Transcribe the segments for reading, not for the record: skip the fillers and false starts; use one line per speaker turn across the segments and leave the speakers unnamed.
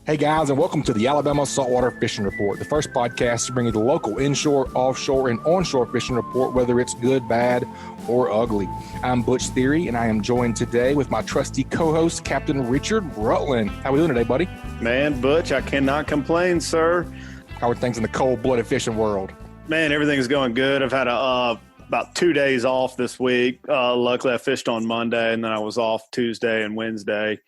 Hey guys, and welcome to the Alabama Saltwater Fishing Report, the first podcast to bring you the local inshore, offshore, and onshore fishing report, whether it's good, bad, or ugly. I'm Butch Theory, and I am joined today with my trusty co-host, Captain Richard Rutland. How we doing today, buddy?
Man, Butch, I cannot complain, sir.
How are things in the cold-blooded fishing world?
Man, everything's going good. I've had about 2 days off this week. Luckily, I fished on Monday, and then I was off Tuesday and Wednesday.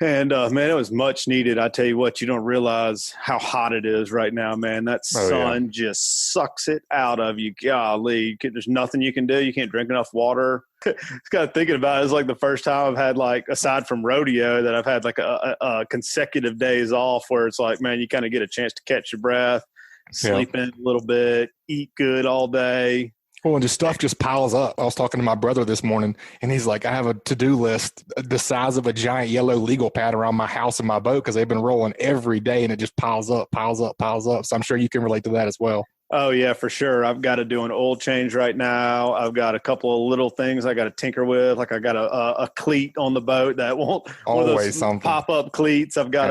And, man, it was much needed. I tell you what, you don't realize how hot it is right now, man. That sun just sucks it out of you. Golly, there's nothing you can do. You can't drink enough water. It's kind of thinking about it. It's like the first time I've had, like, aside from rodeo, that I've had, like, a consecutive days off where it's like, man, you kind of get a chance to catch your breath, sleep in a little bit, eat good all day.
Well, and just stuff just piles up. I was talking to my brother this morning, and he's like, I have a to-do list the size of a giant yellow legal pad around my house and my boat because they've been rolling every day, and it just piles up. So I'm sure you can relate to that as well.
Oh, yeah, for sure. I've got to do an oil change right now. I've got a couple of little things I got to tinker with. Like I got a cleat on the boat that won't –
always something.
Pop-up cleats I've got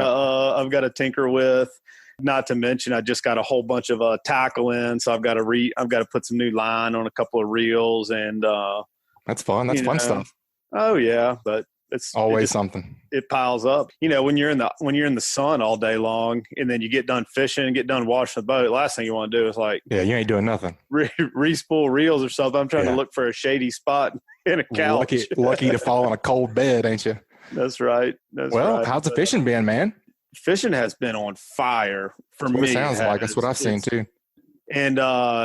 to tinker with. Not to mention, I just got a whole bunch of tackle in, so I've got to put some new line on a couple of reels, and
that's fun. That's fun stuff.
Oh yeah, but it's
always something.
It piles up. You know, when you're in the sun all day long, and then you get done fishing and get done washing the boat, last thing you want to do is like,
yeah, you ain't doing nothing.
Re-spool reels or something. I'm trying to look for a shady spot in a couch.
Lucky to fall on a cold bed, ain't you?
That's right. Well,
how's the fishing been, man?
Fishing has been on fire for me.
It sounds like that's what I've seen too.
And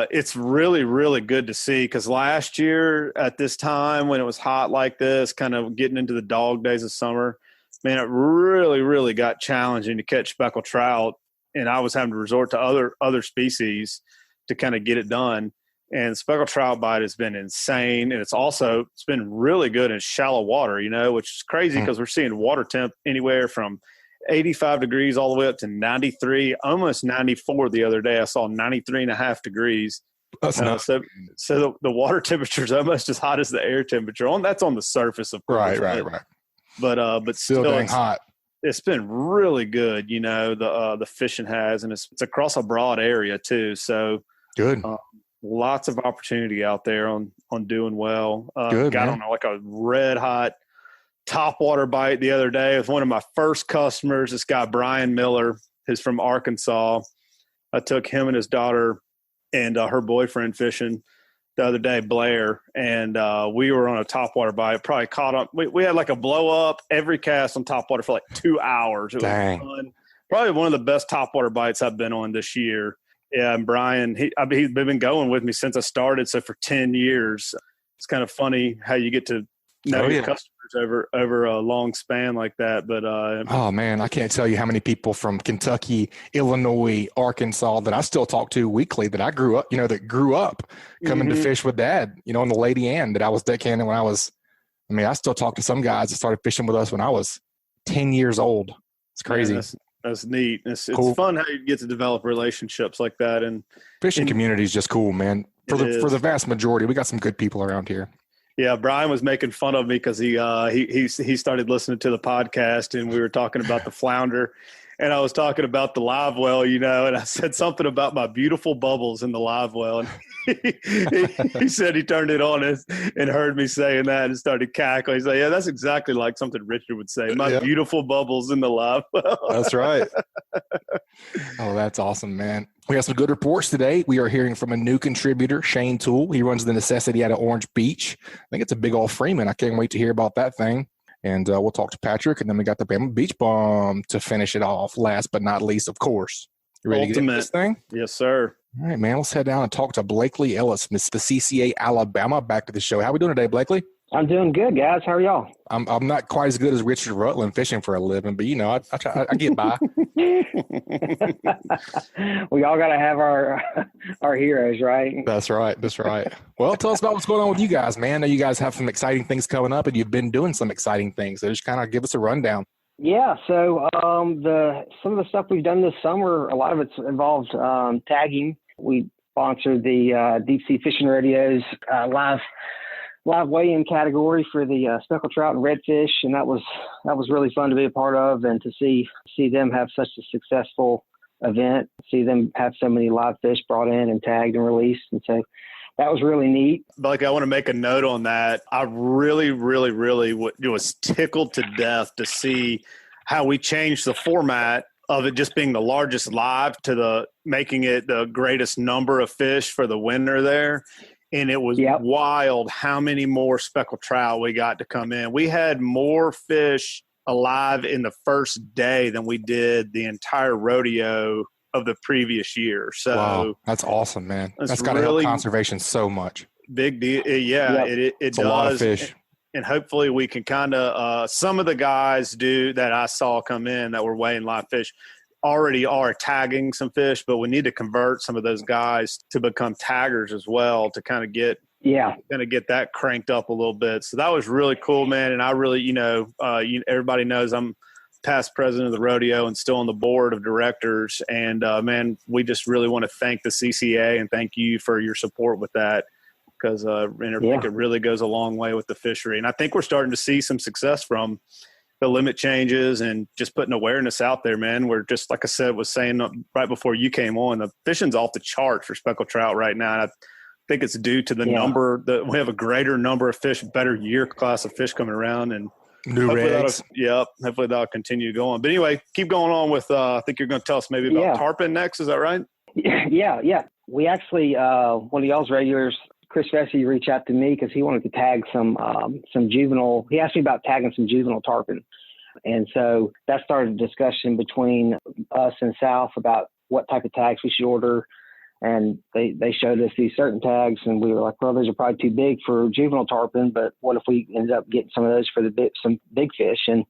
it's really, really good to see because last year at this time when it was hot like this, kind of getting into the dog days of summer, man, it really, really got challenging to catch speckled trout. And I was having to resort to other species to kind of get it done. And speckled trout bite has been insane. And it's been really good in shallow water, you know, which is crazy because we're seeing water temp anywhere from 85 degrees all the way up to 93, almost 94 the other day. I saw 93.5 degrees.
That's nuts.
So the water temperature is almost as hot as the air temperature. That's on the surface, of course.
Right.
But still
dang hot.
It's been really good, you know, the fishing has, and it's across a broad area too. So
good.
Lots of opportunity out there on doing well.
Good,
got on like a red hot topwater bite the other day with one of my first customers. This guy, Brian Miller, is from Arkansas. I took him and his daughter and her boyfriend fishing the other day, Blair, and we were on a topwater bite. Probably caught on. We had like a blow up every cast on topwater for like 2 hours. It was fun. Probably one of the best topwater bites I've been on this year. Yeah, and Brian, he's been going with me since I started, so for 10 years. It's kind of funny how you get to know your customers over a long span like that. But
oh man, I can't tell you how many people from Kentucky, Illinois, Arkansas that I still talk to weekly that I grew up coming to fish with Dad, you know, in the Lady Ann that I was deckhanding when I still talk to some guys that started fishing with us when I was 10 years old. It's crazy.
Man, that's neat. It's
cool.
It's fun how you get to develop relationships like that. And
fishing community is just cool, man. For the vast majority, we got some good people around here.
Yeah, Brian was making fun of me because he started listening to the podcast, and we were talking about the flounder, and I was talking about the live well, you know, and I said something about my beautiful bubbles in the live well, and he said he turned it on and heard me saying that and started cackling. He said, "Yeah, that's exactly like something Richard would say. My beautiful bubbles in the live well." That's right.
Oh, that's awesome, man. We got some good reports today. We are hearing from a new contributor, Shane Toole. He runs the Necessity out of Orange Beach. I think it's a big old Freeman. I can't wait to hear about that thing. And we'll talk to Patrick, and then we got the Bama Beach Bum to finish it off. Last but not least, of course. You ready to get into this thing?
Yes, sir.
All right, man. Let's head down and talk to Blakely Ellis, the CCA Alabama. Back to the show. How we doing today, Blakely?
I'm doing good, guys. How are y'all?
I'm not quite as good as Richard Rutland fishing for a living, but, you know, I try, I get by.
We all got to have our heroes, right?
That's right. Well, tell us about what's going on with you guys, man. I know you guys have some exciting things coming up, and you've been doing some exciting things. So just kind of give us a rundown.
Yeah. So some of the stuff we've done this summer, a lot of it's involved tagging. We sponsored the Deep Sea Fishing Radio's live live weigh-in category for the speckled trout and redfish, and that was really fun to be a part of, and to see them have such a successful event, see them have so many live fish brought in and tagged and released, and so that was really neat.
Like, I want to make a note on that. I really, really, really was tickled to death to see how we changed the format of it just being the largest live to making it the greatest number of fish for the winner there. And it was wild how many more speckled trout we got to come in. We had more fish alive in the first day than we did the entire rodeo of the previous year. So
wow, that's awesome, man. That's got to help conservation so much.
Big deal. Yeah, it does.
A lot of fish.
And hopefully we can kind of some of the guys that I saw come in that were weighing live fish already are tagging some fish, but we need to convert some of those guys to become taggers as well to kind of get that cranked up a little bit. So that was really cool, man. And I really, everybody knows I'm past president of the rodeo and still on the board of directors. And man, we just really want to thank the CCA and thank you for your support with that, because I think it really goes a long way with the fishery. And I think we're starting to see some success from the limit changes and just putting awareness out there, man. We're just, like I said, was saying right before you came on, the fishing's off the charts for speckled trout right now. And I think it's due to the number that we have a greater number of fish, better year class of fish coming around, and
new regs.
Hopefully that'll continue going. But anyway, keep going on with, I think you're going to tell us maybe about tarpon next. Is that right?
Yeah. We actually, one of y'all's regulars, Chris Vesey, reached out to me because he wanted to tag some juvenile. He asked me about tagging some juvenile tarpon. And so that started a discussion between us and South about what type of tags we should order. And they showed us these certain tags, and we were like, well, those are probably too big for juvenile tarpon, but what if we ended up getting some of those for some big fish? And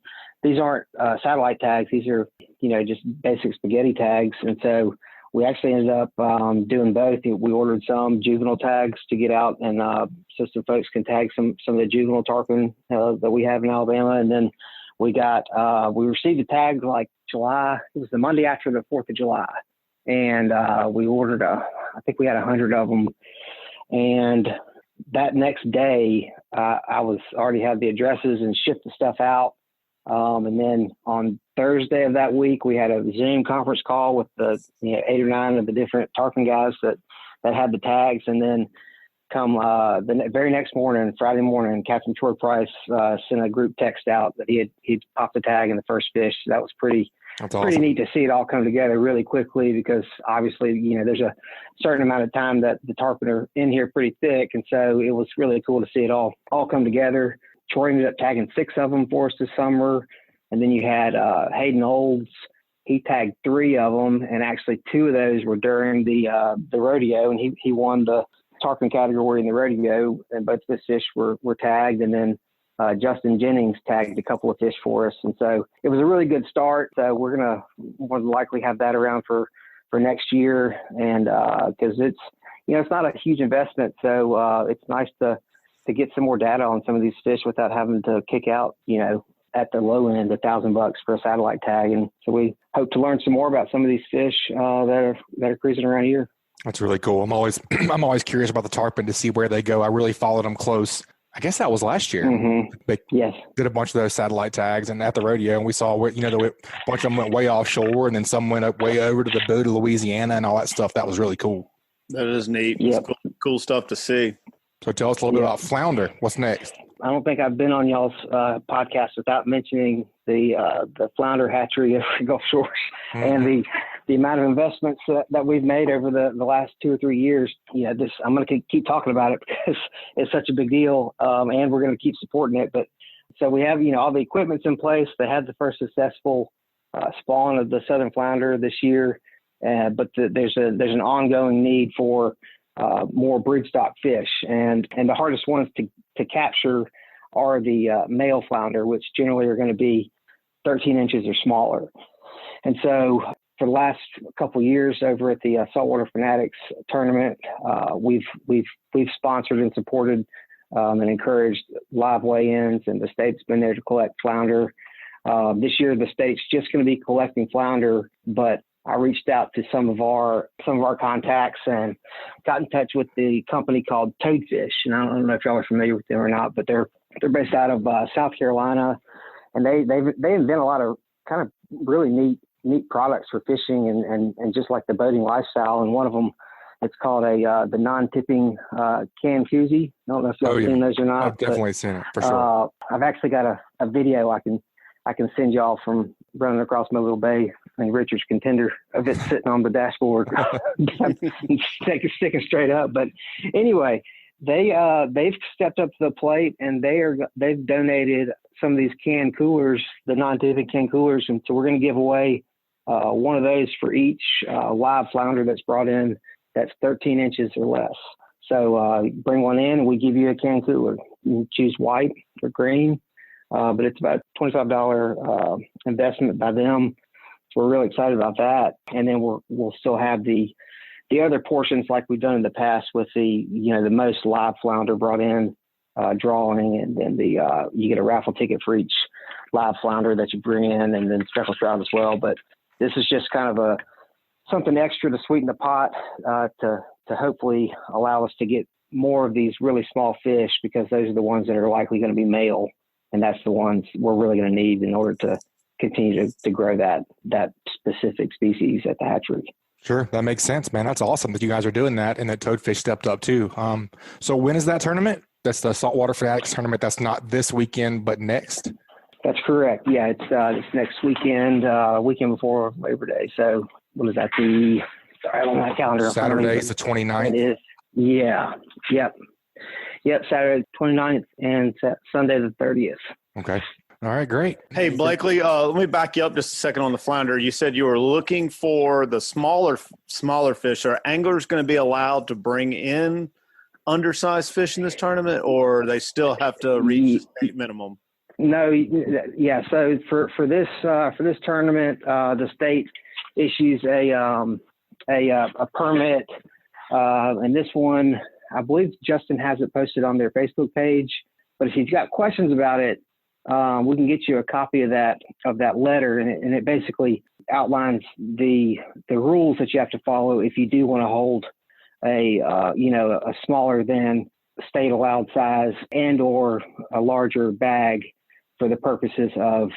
these aren't satellite tags. These are, just basic spaghetti tags. And so we actually ended up doing both. We ordered some juvenile tags to get out, and so some folks can tag some of the juvenile tarpon that we have in Alabama. And then we received a tag like July. It was the Monday after the 4th of July. And we ordered I think we had 100 of them. And that next day, I was already had the addresses and shipped the stuff out. And then on Thursday of that week, we had a Zoom conference call with the 8 or 9 of the different tarpon guys that had the tags. And then come the very next morning, Friday morning, Captain Troy Price sent a group text out that he'd popped the tag in the first fish. So that was pretty neat to see it all come together really quickly, because obviously, there's a certain amount of time that the tarpon are in here pretty thick. And so it was really cool to see it all come together. Troy ended up tagging 6 of them for us this summer. And then you had Hayden Olds. He tagged 3 of them, and actually 2 of those were during the rodeo, and he won the tarpon category in the rodeo, and both of his fish were tagged. And then Justin Jennings tagged a couple of fish for us. And so it was a really good start. So we're going to more than likely have that around for next year. And because it's not a huge investment. So it's nice to get some more data on some of these fish without having to kick out, at the low end, $1,000 for a satellite tag. And so we hope to learn some more about some of these fish that are cruising around here.
That's really cool. I'm always curious about the tarpon to see where they go. I really followed them close. I guess that was last year.
Mm-hmm.
They did a bunch of those satellite tags, and at the rodeo, and we saw where, a bunch of them went way offshore, and then some went up way over to the boot of Louisiana and all that stuff. That was really cool.
That is neat.
Yep.
It's cool stuff to see.
So tell us a little bit about flounder. What's next?
I don't think I've been on y'all's podcast without mentioning the flounder hatchery of Gulf Shores and the amount of investments that we've made over the last 2 or 3 years. I'm going to keep talking about it because it's such a big deal, and we're going to keep supporting it. But so we have, all the equipment's in place. They had the first successful spawn of the southern flounder this year, but there's an ongoing need for more broodstock fish, and the hardest ones to capture are the male flounder, which generally are going to be 13 inches or smaller. And so for the last couple of years over at the Saltwater Fanatics tournament, we've sponsored and supported and encouraged live weigh-ins, and the state's been there to collect flounder. This year, the state's just going to be collecting flounder, but I reached out to some of our contacts and got in touch with the company called Toadfish. And I don't know if y'all are familiar with them or not, but they're based out of South Carolina, and they invent a lot of kind of really neat products for fishing and just like the boating lifestyle. And one of them, it's called the non-tipping can koozie. I don't know if y'all have seen those or not.
I've definitely seen it for sure.
I've actually got a video I can send y'all from running across Mobile Bay. I think Richard's contender of it sitting on the dashboard, sticking straight up. But anyway, they've stepped up to the plate, and they've donated some of these can coolers, the non-tipping can coolers, and so we're going to give away one of those for each live flounder that's brought in that's 13 inches or less. So bring one in, and we give you a can cooler. You choose white or green, but it's about $25 investment by them. So we're really excited about that. And then we'll still have the other portions like we've done in the past with the most live flounder brought in drawing, and then you get a raffle ticket for each live flounder that you bring in, and then speckled trout as well. But this is just kind of something extra to sweeten the pot to hopefully allow us to get more of these really small fish, because those are the ones that are likely going to be male, and that's the ones we're really going to need in order to continue to grow that specific species at the hatchery.
Sure. That makes sense, man. That's awesome that you guys are doing that, and that Toadfish stepped up too. So when is that tournament? That's the Saltwater Fanatics tournament. That's not this weekend, but next.
That's correct. Yeah, it's next weekend, weekend before Labor Day. So what is that? Sorry, I don't have my calendar.
Saturday is the 29th.
It is. Yeah. Yep. Saturday 29th and Sunday the 30th.
Okay. All right, great.
Hey, Blakely, let me back you up just a second on the flounder. You said you were looking for the smaller fish. Are anglers going to be allowed to bring in undersized fish in this tournament, or they still have to reach the state minimum?
No, yeah. So for this tournament, the state issues a permit, and this one, I believe Justin has it posted on their Facebook page. But if you've got questions about it, we can get you a copy of that letter, and it basically outlines the rules that you have to follow if you do want to hold a smaller than state allowed size and or a larger bag for the purposes of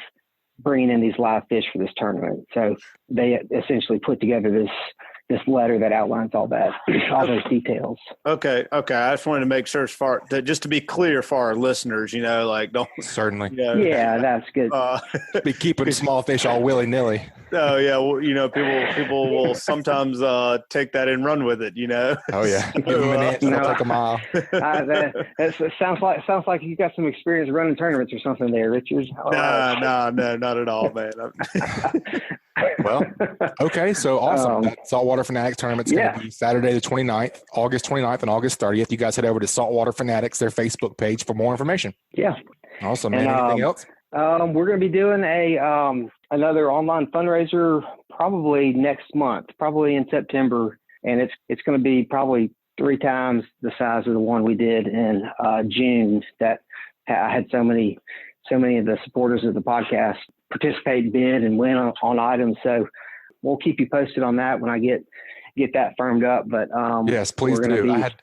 bringing in these live fish for this tournament. So they essentially put together this letter that outlines all those details.
Okay. I just wanted to make sure just to be clear for our listeners, don't.
Certainly.
Yeah, that's good.
Be keeping small fish all willy-nilly.
Oh yeah. Well, people will sometimes take that and run with it,
Oh yeah. Give them an inch, they'll take a mile.
It sounds like you got some experience running tournaments or something there, Richard.
No, not at all, man.
Well, okay, so awesome. That Saltwater Fanatics tournament's going to be Saturday the 29th, August 29th, and August 30th. You guys head over to Saltwater Fanatics, their Facebook page, for more information.
Yeah.
Awesome, man. Anything else?
We're going to be doing another online fundraiser probably next month, probably in September, and it's going to be probably 3 times the size of the one we did in June. That I had so many of the supporters of the podcast participate, bid, and win on items. So we'll keep you posted on that when I get that firmed up. But
yes, please do. I had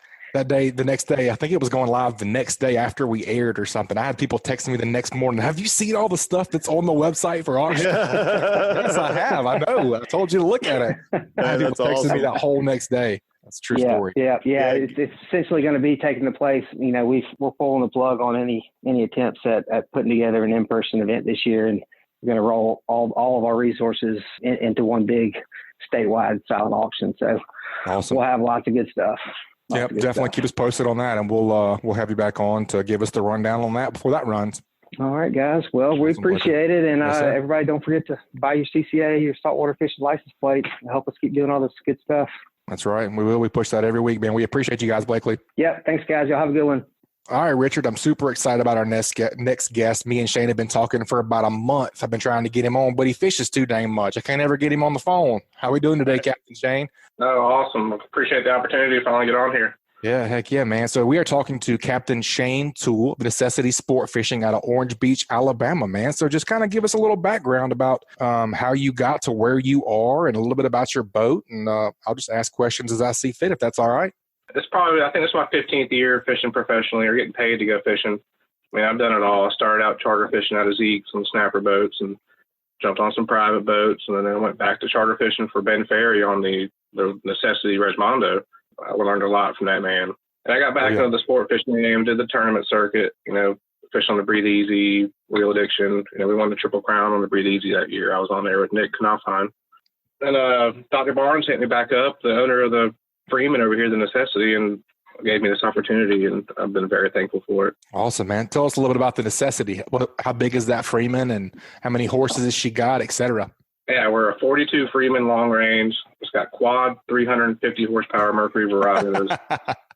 the next day, I think it was going live the next day after we aired or something. I had people texting me the next morning, have you seen all the stuff that's on the website for auction? Yes, I have. I know. I told you to look at it. I had people texting me that whole next day. That's a true story.
Yeah. It's essentially going to be taking the place. We're pulling the plug on any attempts at putting together an in-person event this year, and we're going to roll all of our resources into one big statewide silent auction. So
awesome.
We'll have lots of good stuff.
Yep, definitely keep us posted on that, and we'll have you back on to give us the rundown on that before that runs.
All right, guys. Well, we appreciate it, and everybody, don't forget to buy your CCA, your saltwater fishing license plate, and help us keep doing all this good stuff.
That's right, and we push that every week, man. We appreciate you guys, Blakely.
Yep, thanks, guys. Y'all have a good one.
All right, Richard, I'm super excited about our next guest. Me and Shane have been talking for about a month. I've been trying to get him on, but he fishes too dang much. I can't ever get him on the phone. How are we doing today, Captain Shane?
Oh, awesome. Appreciate the opportunity to finally get on here.
Yeah, heck yeah, man. So we are talking to Captain Shane Toole of Necessity Sport Fishing out of Orange Beach, Alabama, man. So just kind of give us a little background about how you got to where you are and a little bit about your boat. And I'll just ask questions as I see fit, if that's all right.
I think it's my 15th year fishing professionally or getting paid to go fishing. I mean, I've done it all. I started out charter fishing out of Zeke's on snapper boats and jumped on some private boats. And then I went back to charter fishing for Ben Ferry on the Necessity Resmondo. I learned a lot from that man. And I got back into the sport fishing game, did the tournament circuit, fished on the Breathe Easy, Real Addiction. We won the Triple Crown on the Breathe Easy that year. I was on there with Nick Knopfheim. And Dr. Barnes hit me back up, the owner of the Freeman over here, the Necessity, and gave me this opportunity, and I've been very thankful for it.
Awesome, man. Tell us a little bit about the Necessity. How big is that Freeman, and how many horses has she got, et cetera?
Yeah, we're a 42 Freeman long range. It's got quad 350 horsepower Mercury Verados.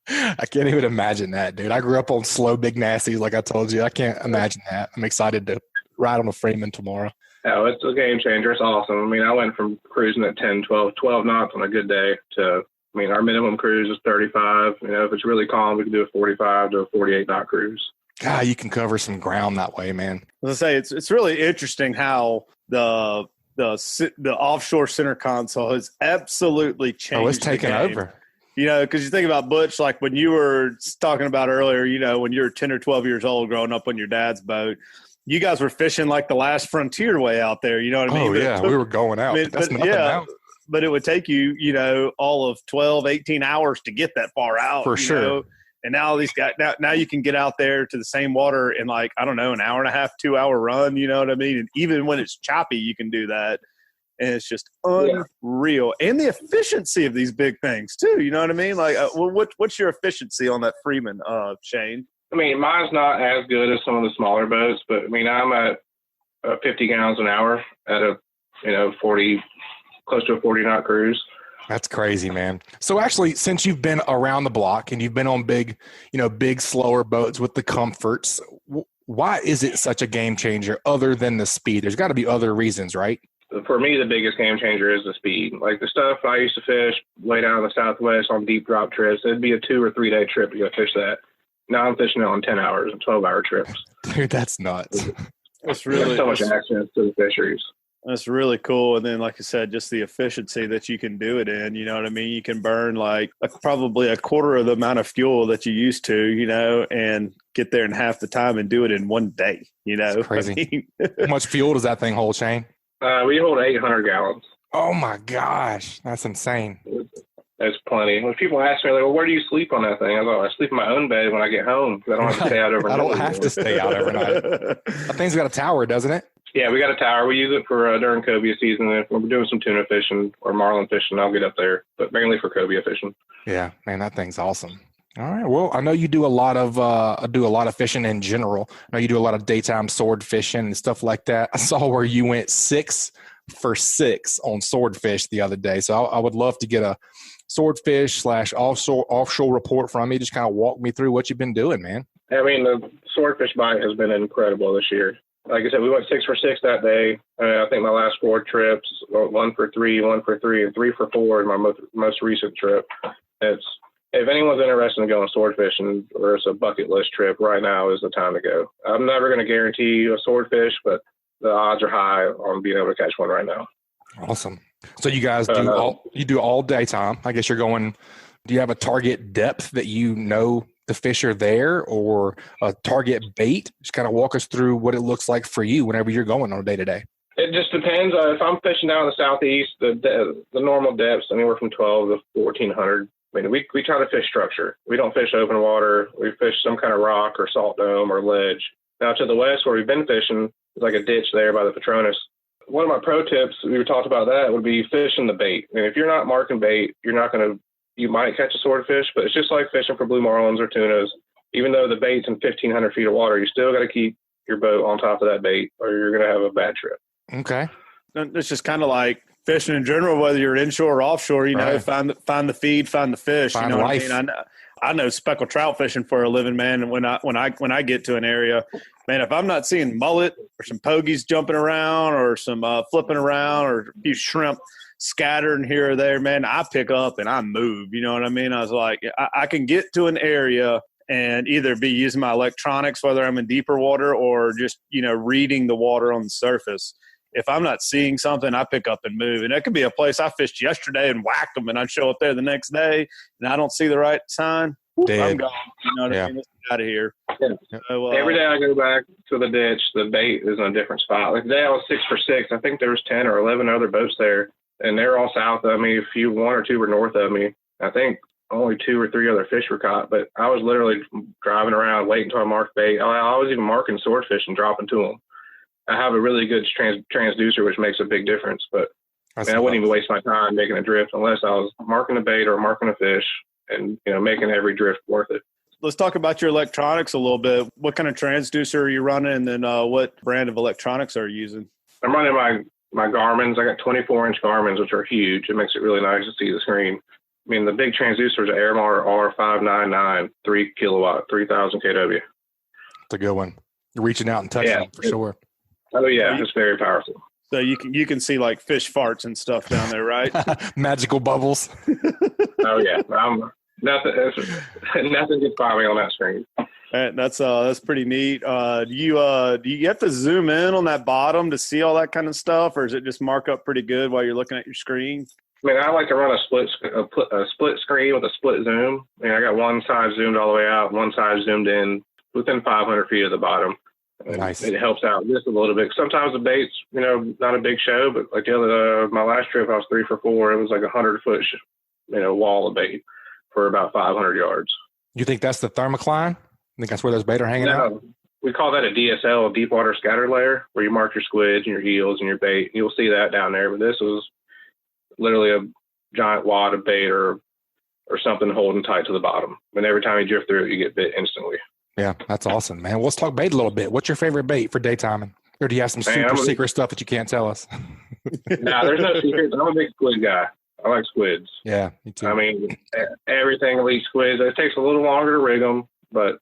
I can't even imagine that, dude. I grew up on slow big nasties, like I told you. I can't imagine that. I'm excited to ride on a Freeman tomorrow.
Oh, it's a game changer. It's awesome. I mean, I went from cruising at 10, 12 knots on a good day to, our minimum cruise is 35. If it's really calm, we can do a 45 to a 48 knot cruise.
God, you can cover some ground that way, man.
As I say, it's really interesting how the offshore center console has absolutely changed.
Oh, it's taken over.
Because you think about Butch, like when you were talking about earlier, when you were 10 or 12 years old growing up on your dad's boat, you guys were fishing like the last frontier way out there. You know what I mean?
Oh, yeah. We were going out. That's nothing now.
But it would take you, all of 12, 18 hours to get that far out.
For sure.
And now these guys, now you can get out there to the same water in like, I don't know, an hour and a half, 2 hour run. You know what I mean? And even when it's choppy, you can do that. And it's just unreal. Yeah. And the efficiency of these big things too. You know what I mean? Like, what's your efficiency on that Freeman, Shane?
Mine's not as good as some of the smaller boats, but I'm at 50 gallons an hour at a, 40, close to a 40 knot cruise.
That's crazy, man. So actually, since you've been around the block and you've been on big slower boats with the comforts, why is it such a game changer other than the speed? There's got to be other reasons, right?
For me, the biggest game changer is the speed. Like the stuff I used to fish way down in the Southwest on deep drop trips, it'd be a 2 or 3 day trip to go fish that. Now I'm fishing it on 10 hours and 12-hour trips.
Dude, that's nuts.
It's really
so much access to the fisheries.
That's really cool. And then, like I said, just the efficiency that you can do it in, you know what I mean? You can burn probably a quarter of the amount of fuel that you used to, and get there in half the time and do it in one day,
That's crazy. How much fuel does that thing hold, Shane?
We hold 800 gallons.
Oh my gosh. That's insane.
That's plenty. When people ask me, like, well, where do you sleep on that thing? I sleep in my own bed when I get home because I don't have to stay out overnight.
I don't have to stay out overnight. That thing's got a tower, doesn't it?
Yeah, we got a tower. We use it for during cobia season. If we're doing some tuna fishing or marlin fishing, I'll get up there, but mainly for cobia fishing.
Yeah, man, that thing's awesome. All right. Well, I know you do a lot of fishing in general. I know you do a lot of daytime sword fishing and stuff like that. I saw where you went 6 for 6 on swordfish the other day. So I would love to get a swordfish / offshore report from you. Just kind of walk me through what you've been doing, man.
The swordfish bite has been incredible this year. Like I said, we went 6 for 6 that day. I think my last 4 trips, 1 for 3, 1 for 3, and 3 for 4 in my most recent trip. If anyone's interested in going swordfishing or it's a bucket list trip, right now is the time to go. I'm never going to guarantee a swordfish, but the odds are high on being able to catch one right now.
Awesome. So you guys do all daytime. I guess you're going. Do you have a target depth that the fish are there, or a target bait? Just kind of walk us through what it looks like for you whenever you're going on a day to day.
It just depends. If I'm fishing down in the southeast, the normal depths anywhere from 12 to 1,400. We try to fish structure. We don't fish open water. We fish some kind of rock or salt dome or ledge. Now to the west where we've been fishing, there's like a ditch there by the Petronas. One of my pro tips, we were talking about that, would be fishing the bait. If you're not marking bait, you might catch a swordfish, but it's just like fishing for blue marlins or tunas. Even though the bait's in 1,500 feet of water, you still got to keep your boat on top of that bait or you're going to have a bad trip.
Okay.
It's just kind of like fishing in general, whether you're inshore or offshore, right. Find the feed, find the fish.
Find
you know
life.
what I mean? I know speckled trout fishing for a living, man. And when I get to an area, man, if I'm not seeing mullet or some pogies jumping around or some flipping around or a few shrimp scattered here or there, man, I pick up and I move. You know what I mean? I was like, I can get to an area and either be using my electronics, whether I'm in deeper water or just, reading the water on the surface. If I'm not seeing something, I pick up and move. And that could be a place I fished yesterday and whacked them, and I'd show up there the next day, and I don't see the right sign. I'm gone. You know what I mean? Let's get out of here.
Yeah.
So,
every day I go back to the ditch, the bait is in a different spot. Like today I was 6 for 6. I think there was 10 or 11 other boats there, and they're all south of me. One or two were north of me. I think only 2 or 3 other fish were caught, but I was literally driving around waiting until I marked bait. I was even marking swordfish and dropping to them. I have a really good transducer, which makes a big difference, but I wouldn't even waste my time making a drift unless I was marking a bait or marking a fish and, making every drift worth it.
Let's talk about your electronics a little bit. What kind of transducer are you running, and then what brand of electronics are you using? I'm
running my Garmin's. I got 24-inch Garmin's, which are huge. It makes it really nice to see the screen. I mean, the big transducer is an Airmar R599, 3 kilowatt, 3,000 kW.
It's a good one. You're reaching out and touching them for sure.
Oh yeah, it's very powerful.
So you can see like fish farts and stuff down there, right?
Magical bubbles.
Oh yeah, nothing gets by me on that screen.
That's pretty neat. Do you have to zoom in on that bottom to see all that kind of stuff, or is it just mark up pretty good while you're looking at your screen?
I mean, I like to run a split screen with a split zoom. I mean, I got one side zoomed all the way out, one side zoomed in within 500 feet of the bottom.
Nice.
It helps out just a little bit. Sometimes the bait's, not a big show, but like my last trip, I was 3 for 4. It was like 100-foot, wall of bait for about 500 yards.
You think that's the thermocline? I think that's where those bait are hanging out?
We call that a DSL, a deep water scatter layer, where you mark your squids and your heels and your bait. You'll see that down there, but this was literally a giant wad of bait or something holding tight to the bottom. And every time you drift through it, you get bit instantly. Yeah,
that's awesome, man. Well, let's talk bait a little bit. What's your favorite bait for daytiming? Or do you have some secret stuff that you can't tell us?
No, there's no secrets. I'm a big squid guy. I like squids.
Yeah, me too.
I mean, everything elite squids. It takes a little longer to rig them, but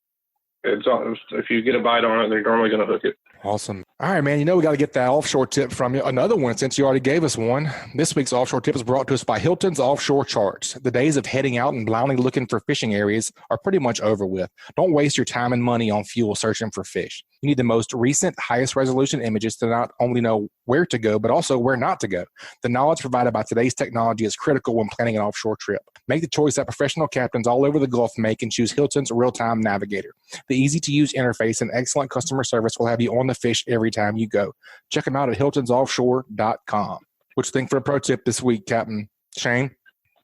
if you get a bite on it, they're normally going to hook it.
Awesome. All right, man. We got to get that offshore tip from you. Another one, since you already gave us one. This week's offshore tip is brought to us by Hilton's Offshore Charts. The days of heading out and blindly looking for fishing areas are pretty much over with. Don't waste your time and money on fuel searching for fish. You need the most recent, highest resolution images to not only know where to go, but also where not to go. The knowledge provided by today's technology is critical when planning an offshore trip. Make the choice that professional captains all over the Gulf make and choose Hilton's Real-Time Navigator. The easy-to-use interface and excellent customer service will have you on the fish every time you go. Check them out at hiltonsoffshore.com. What you think for a pro tip this week, Captain Shane?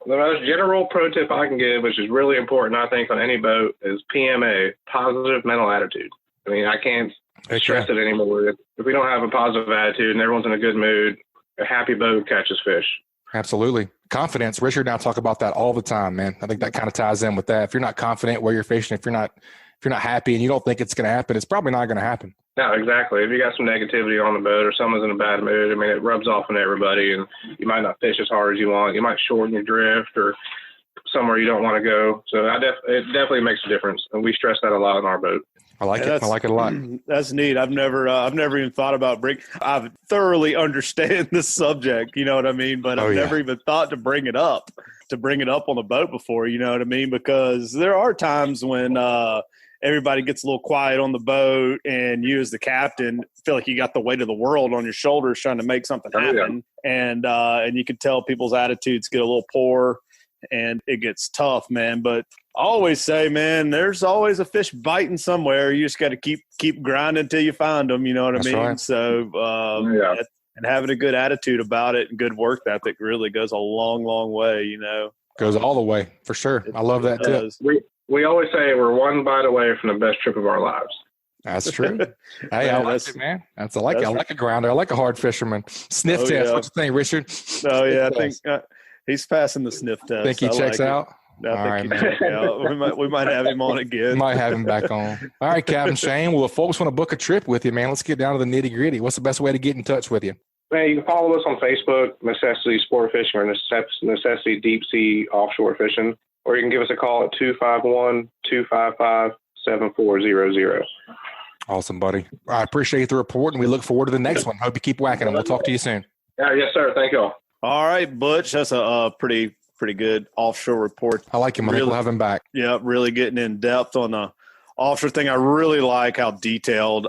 The most general pro tip I can give, which is really important, I think, on any boat, is PMA, positive mental attitude. I mean, I can't stress it anymore. If we don't have a positive attitude and everyone's in a good mood, a happy boat catches fish.
Absolutely. Confidence. Richard and I talk about that all the time, man. I think that kind of ties in with that. If you're not confident where you're fishing, if you're not happy and you don't think it's going to happen, it's probably not going to happen.
No, exactly. If you got some negativity on the boat or someone's in a bad mood, I mean, it rubs off on everybody, and you might not fish as hard as you want. You might shorten your drift or somewhere you don't want to go. So it definitely makes a difference, and we stress that a lot on our boat.
I like it. I like it a lot.
That's neat. I've never even thought about I thoroughly understand this subject, you know what I mean? But I've never even thought to bring it up on the boat before, you know what I mean? Because there are times when everybody gets a little quiet on the boat, and you as the captain feel like you got the weight of the world on your shoulders trying to make something happen. And you can tell people's attitudes get a little poor, and it gets tough, man. But I always say, man, there's always a fish biting somewhere. You just got to keep grinding until you find them. You know what I mean? Right. So, and having a good attitude about it and good work ethic really goes a long, long way. You know,
goes all the way for sure. I love that too.
We always say we're one bite away from the best trip of our lives.
That's true. Hey, I like it, man. I like a grounder. I like a hard fisherman. Sniff test.
Yeah.
What you think, Richard?
Oh yeah, I think he's passing the sniff test.
Think he checks out?
I think he checks out. We might have him on again.
Might have him back on. All right, Captain Shane. Well, if folks want to book a trip with you, man, let's get down to the nitty gritty. What's the best way to get in touch with you?
Man, you can follow us on Facebook, Necessity Sport Fishing or Necessity Deep Sea Offshore Fishing. or you can give us a call at 251-255-7400.
Awesome, buddy. I appreciate the report, and we look forward to the next one. Hope you keep whacking them. We'll talk to you soon.
Yes, sir. Thank you all.
All right, Butch. That's a pretty good offshore report.
I like him. I think we'll have him back.
Yeah, really getting in depth on the offshore thing. I really like how detailed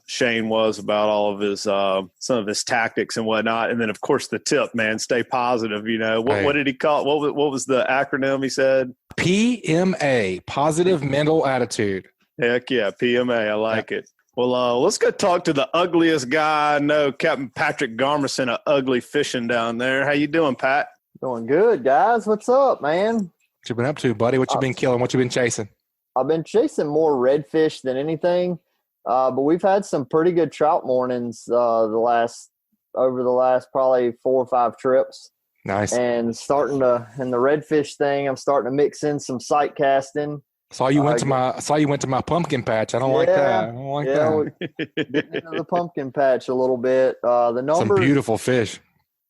Shane was about all of his some of his tactics and whatnot. And then, of course, the tip, man, stay positive. What did he call it? What was the acronym he said?
PMA, positive mental attitude.
Heck yeah, PMA. I like it. Well, let's go talk to the ugliest guy I know, Captain Patric Garmeson of Ugly Fishing down there. How you doing, Pat?
Doing good, guys. What's up, man?
What you been up to, buddy? What you been killing? What you been chasing?
I've been chasing more redfish than anything, but we've had some pretty good trout mornings over the last probably 4 or 5 trips.
Nice.
And in the redfish thing, I'm starting to mix in some sight casting.
Saw you went to my pumpkin patch. I don't like that. I don't like that.
Getting into the pumpkin patch a little bit. The numbers,
some beautiful fish.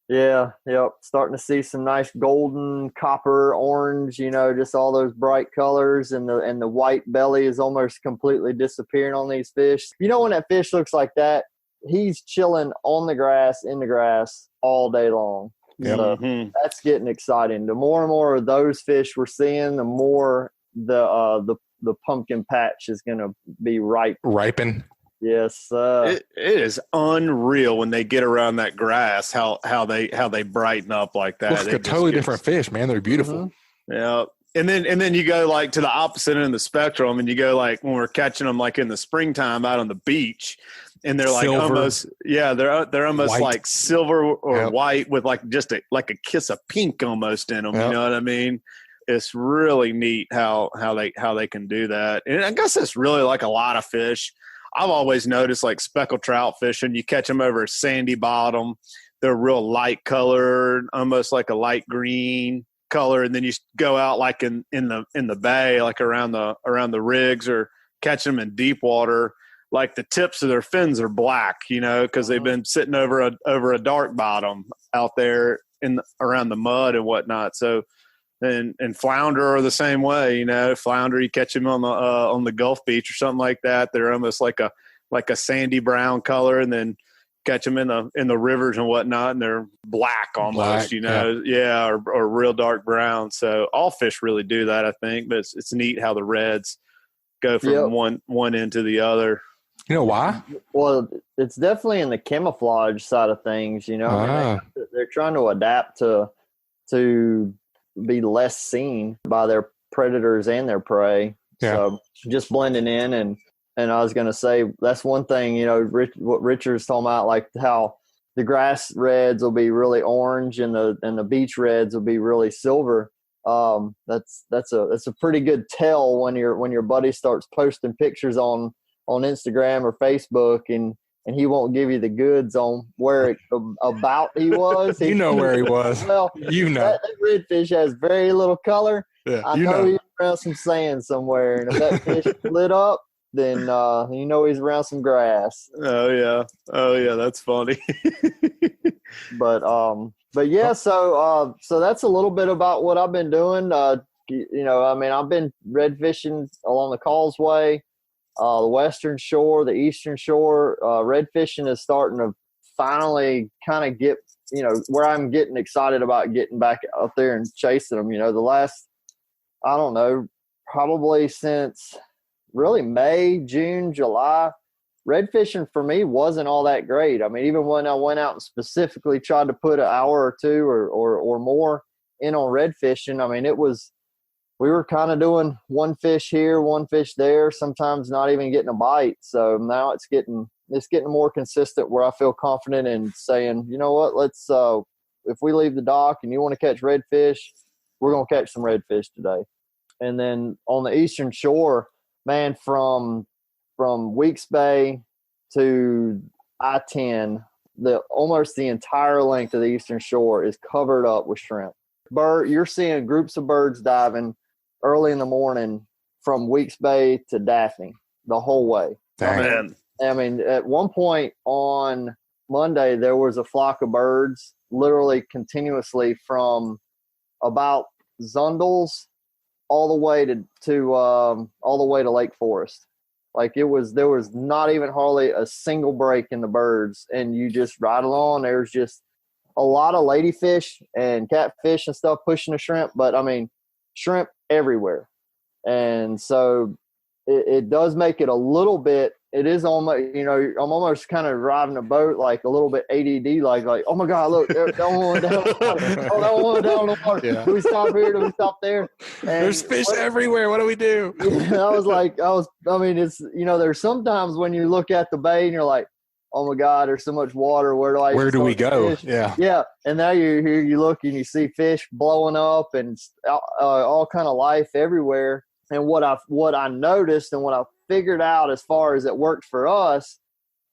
Yeah, yep. Starting to see some nice golden, copper, orange, just all those bright colors, and the white belly is almost completely disappearing on these fish. When that fish looks like that, he's chilling on the grass, in the grass all day long.
Yep.
So that's getting exciting. The more and more of those fish we're seeing, the more the pumpkin patch is going to be
ripen.
Yes,
it is unreal when they get around that grass how they brighten up like that.
Looks like a totally different fish, man. They're beautiful.
Mm-hmm. Yeah, and then you go like to the opposite end of the spectrum, and you go like when we're catching them like in the springtime out on the beach, and they're like
silver,
almost they're almost
white,
like silver or white with like just a kiss of pink almost in them. Yep. You know what I mean? It's really neat how they can do that, and I guess it's really like a lot of fish. I've always noticed like speckled trout fishing, you catch them over a sandy bottom. They're real light colored, almost like a light green color. And then you go out like in the bay, like around the rigs, or catch them in deep water. Like the tips of their fins are black, because they've been sitting over a dark bottom out there around the mud and whatnot. So, and flounder are the same way, Flounder, you catch them on the Gulf Beach or something like that. They're almost like a sandy brown color, and then catch them in the rivers and whatnot, and they're black almost, or real dark brown. So all fish really do that, I think. But it's neat how the reds go from one end to the other. You know why?
Well, it's definitely in the camouflage side of things. They're trying to adapt to be less seen by their predators and their prey. Yeah. So just blending in, and I was going to say, that's one thing, what Richard's talking about, like how the grass reds will be really orange and the beach reds will be really silver. That's a pretty good tell when your buddy starts posting pictures on Instagram or Facebook, and he won't give you the goods on where about he was.
You know where he was.
Well, that redfish has very little color.
Yeah,
I know he's around some sand somewhere, and if that fish lit up, then he's around some grass.
Oh yeah, that's funny.
But yeah, so that's a little bit about what I've been doing. I've been red fishing along the causeway. The western shore, the eastern shore, red fishing is starting to finally kind of get, where I'm getting excited about getting back out there and chasing them. The last, I don't know, probably since really May, June, July, red fishing for me wasn't all that great. I mean, even when I went out and specifically tried to put an hour or two or more in on red fishing, I mean, we were kind of doing one fish here, one fish there, sometimes not even getting a bite. So now it's getting more consistent where I feel confident in saying, you know what, let's if we leave the dock and you want to catch redfish, we're going to catch some redfish today. And then on the eastern shore, man, from Weeks Bay to I-10, almost the entire length of the eastern shore is covered up with shrimp. You're seeing groups of birds diving early in the morning from Weeks Bay to Daphne the whole way.
Dang.
I mean, at one point on Monday, there was a flock of birds literally continuously from about Zundels all the way to Lake Forest. Like there was not even hardly a single break in the birds, and you just ride along. There's just a lot of ladyfish and catfish and stuff pushing the shrimp, but I mean, shrimp everywhere. And so it does make it a little bit, it is almost, I'm almost kind of driving a boat like a little bit ADD, like, oh my God, look, that one down the water. Oh, that one down the water. Yeah. Do we stop here? Do we stop there? And
there's fish everywhere. What do we do?
It's, there's sometimes when you look at the bay and you're like, oh my God, there's so much water. Where do we go?
Fish? Yeah.
Yeah. And now you look and you see fish blowing up and all kind of life everywhere. And what I noticed and what I figured out as far as it worked for us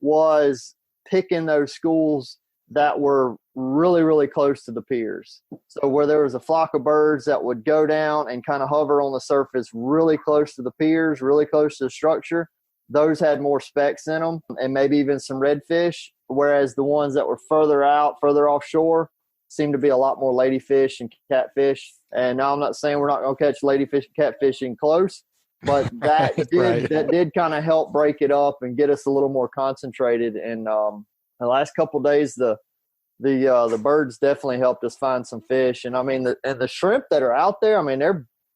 was picking those schools that were really, really close to the piers. So where there was a flock of birds that would go down and kind of hover on the surface really close to the piers, really close to the structure, those had more specks in them and maybe even some redfish, whereas the ones that were further offshore, seemed to be a lot more ladyfish and catfish. And now I'm not saying we're not going to catch ladyfish and catfish in close, but that did kind of help break it up and get us a little more concentrated. And the last couple of days, the birds definitely helped us find some fish. And I mean, the shrimp that are out there, I mean,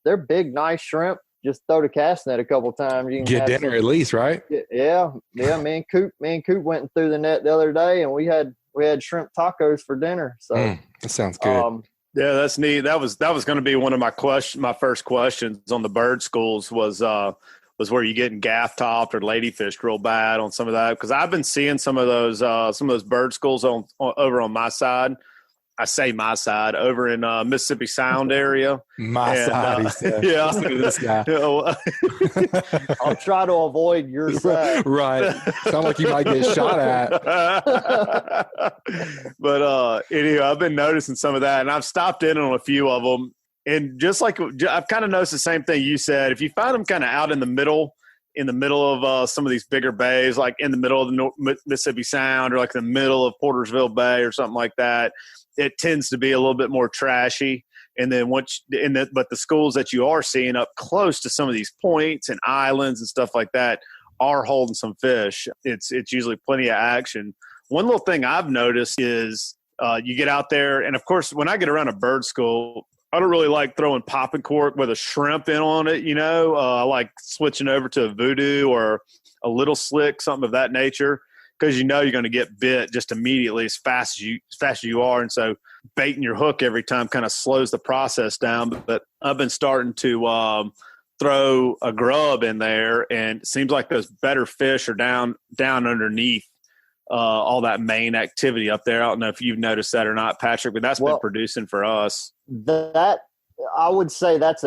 they're big, nice shrimp. Just throw the cast net a couple of times. You can
get dinner at least, right?
Yeah. Me and Coop went through the net the other day, and we had shrimp tacos for dinner. So
that sounds good.
Yeah, that's neat. That was going to be one of my first questions on the bird schools was where you getting gaff topped or ladyfish real bad on some of that, because I've been seeing some of those bird schools over on my side. I say my side, over in Mississippi Sound area.
Side, he said.
Yeah.
Listen to this guy.
I'll try to avoid your side.
Right. Sound like you might get shot at.
But anyway, I've been noticing some of that, and I've stopped in on a few of them. And just like I've kind of noticed the same thing you said. If you find them kind of out in the middle of some of these bigger bays, like in the middle of the Mississippi Sound or like the middle of Portersville Bay or something like that, it tends to be a little bit more trashy. And then but the schools that you are seeing up close to some of these points and islands and stuff like that are holding some fish. It's usually plenty of action. One little thing I've noticed is you get out there, and of course, when I get around a bird school, I don't really like throwing popping cork with a shrimp in on it. I like switching over to a voodoo or a little slick, something of that nature, because you're going to get bit just immediately as fast as you are. And so baiting your hook every time kind of slows the process down. But I've been starting to throw a grub in there, and it seems like those better fish are down underneath all that main activity up there. I don't know if you've noticed that or not, Patrick, but that's been producing for us.
That I would say that's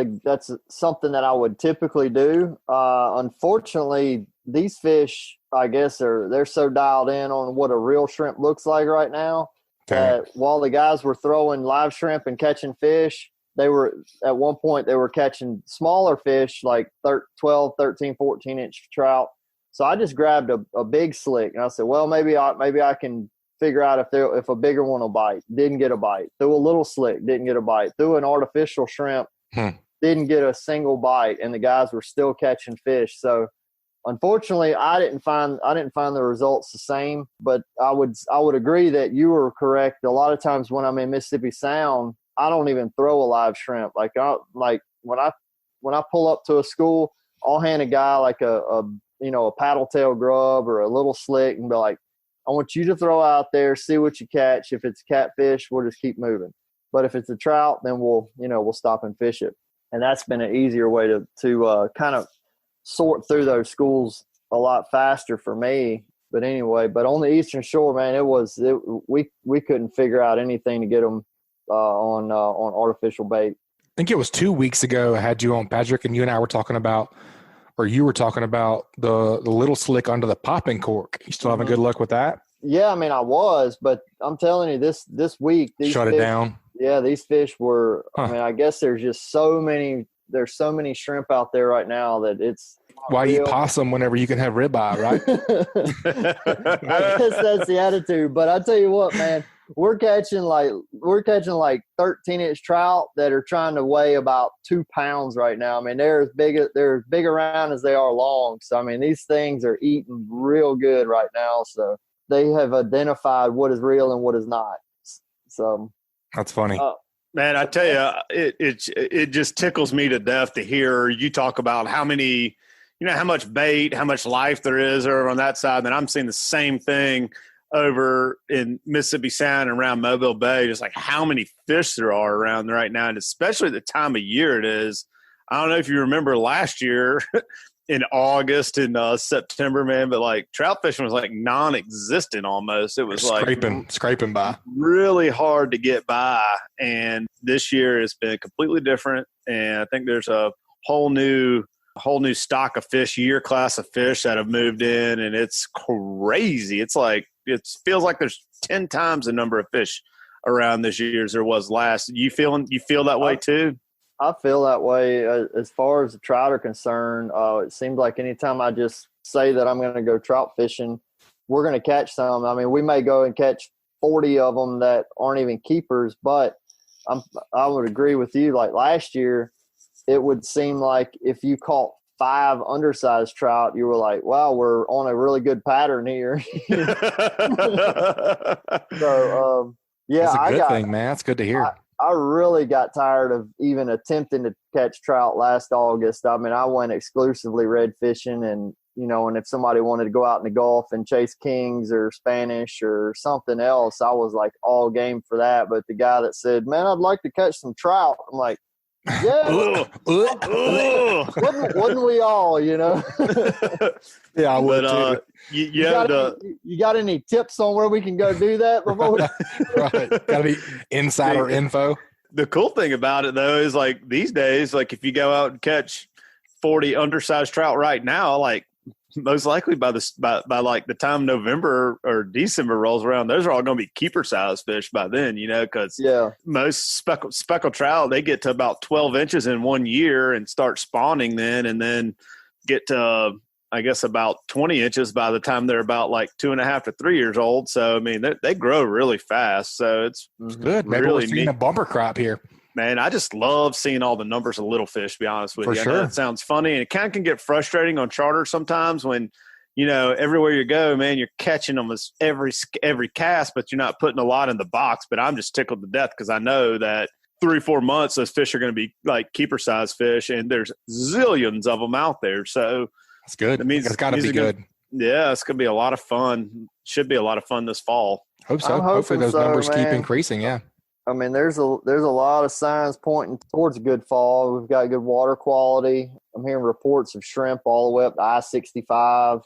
something that I would typically do. Unfortunately, these fish, I guess, they're so dialed in on what a real shrimp looks like right now that while the guys were throwing live shrimp and catching fish, at one point they were catching smaller fish like 12, 13, 14-inch trout. So I just grabbed a big slick, and I said, well, maybe I can figure out if a bigger one will bite. Didn't get a bite. Threw a little slick, didn't get a bite. Threw an artificial shrimp, didn't get a single bite, and the guys were still catching fish. So unfortunately, I didn't find the results the same. But I would agree that you were correct. A lot of times when I'm in Mississippi Sound, I don't even throw a live shrimp. Like when I pull up to a school, I'll hand a guy like a paddle tail grub or a little slick and be like, I want you to throw out there, see what you catch. If it's catfish, we'll just keep moving. But if it's a trout, then we'll stop and fish it. And that's been an easier way to kind of sort through those schools a lot faster for me. But anyway, on the Eastern Shore, man, we couldn't figure out anything to get them on artificial bait.
I think it was 2 weeks ago I had you on, Patrick, and you and I were talking about, or you were talking about the little slick under the popping cork. You still having good luck with that?
Yeah, I mean, I was, but I'm telling you, this week these
shut
fish,
it down.
Yeah, these fish were. I mean, I guess there's just so many. There's so many shrimp out there right now that it's.
Why eat possum whenever you can have ribeye, right?
I guess that's the attitude. But I tell you what, man, we're catching like 13-inch trout that are trying to weigh about 2 pounds right now. I mean, they're as big around as they are long. So I mean, these things are eating real good right now. So they have identified what is real and what is not. So
that's funny.
Man, I tell you, it just tickles me to death to hear you talk about how many, how much bait, how much life there is over on that side. And I'm seeing the same thing over in Mississippi Sound and around Mobile Bay, just like how many fish there are around right now. And especially the time of year it is. I don't know if you remember last year in August and September, man, but like trout fishing was like non-existent almost. It was
scraping by.
Really hard to get by. And this year it's been completely different. And I think there's a whole new stock of fish, year class of fish that have moved in, and it's crazy. It's like, it feels like there's 10 times the number of fish around this year as there was last. You feel that way too?
I feel that way. As far as the trout are concerned, it seems like anytime I just say that I'm going to go trout fishing, we're going to catch some. I mean, we may go and catch 40 of them that aren't even keepers, but I would agree with you. Like last year, it would seem like if you caught 5 undersized trout, you were like, wow, we're on a really good pattern here. So, yeah.
That's a good thing, man. It's good to hear.
I really got tired of even attempting to catch trout last August. I mean, I went exclusively red fishing and if somebody wanted to go out in the Gulf and chase kings or Spanish or something else, I was like all game for that. But the guy that said, man, I'd like to catch some trout, I'm like, yeah, wouldn't we all,
Yeah, I would too.
You got any tips on where we can go do that before?
Right. Got any insider info?
The cool thing about it though is like these days, like if you go out and catch 40 undersized trout right now, like most likely by like the time November or December rolls around, those are all going to be keeper size fish by then, because most speckled trout, they get to about 12 inches in 1 year and start spawning then, and then get to, I guess, about 20 inches by the time they're about like 2.5 to 3 years old. So, I mean, they grow really fast. So it's
good. Maybe
really
we're seeing a bumper crop here.
Man, I just love seeing all the numbers of little fish, to be honest with you.
Sure.
I know it sounds funny, and it kind of can get frustrating on charter sometimes when, everywhere you go, man, you're catching them as every cast, but you're not putting a lot in the box. But I'm just tickled to death because I know that 3-4 months, those fish are going to be like keeper-size fish, and there's zillions of them out there. So
that's good. That means it's got to be good.
Yeah, it's going to be a lot of fun. Should be a lot of fun this fall.
Hope so. Hopefully those numbers keep increasing, yeah.
I mean, there's a lot of signs pointing towards a good fall. We've got good water quality. I'm hearing reports of shrimp all the way up to I-65.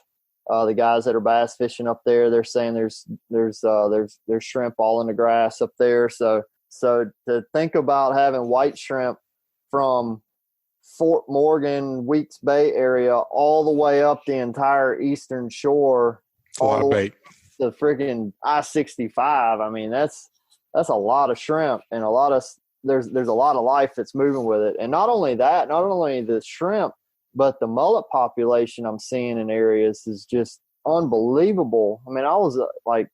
The guys that are bass fishing up there, they're saying there's shrimp all in the grass up there. So to think about having white shrimp from Fort Morgan, Weeks Bay area all the way up the entire eastern shore,
a lot of bait.
The freaking I-65. I mean, that's a lot of shrimp and there's a lot of life that's moving with it. And not only the shrimp, but the mullet population I'm seeing in areas is just unbelievable. I mean, I was like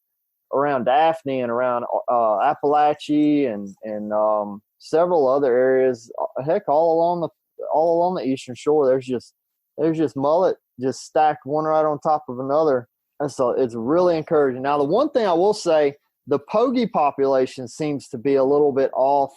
around Daphne and around Appalachia and several other areas. Heck, all along the eastern shore, there's just mullet just stacked one right on top of another. And so it's really encouraging. Now, the one thing I will say, the pogie population seems to be a little bit off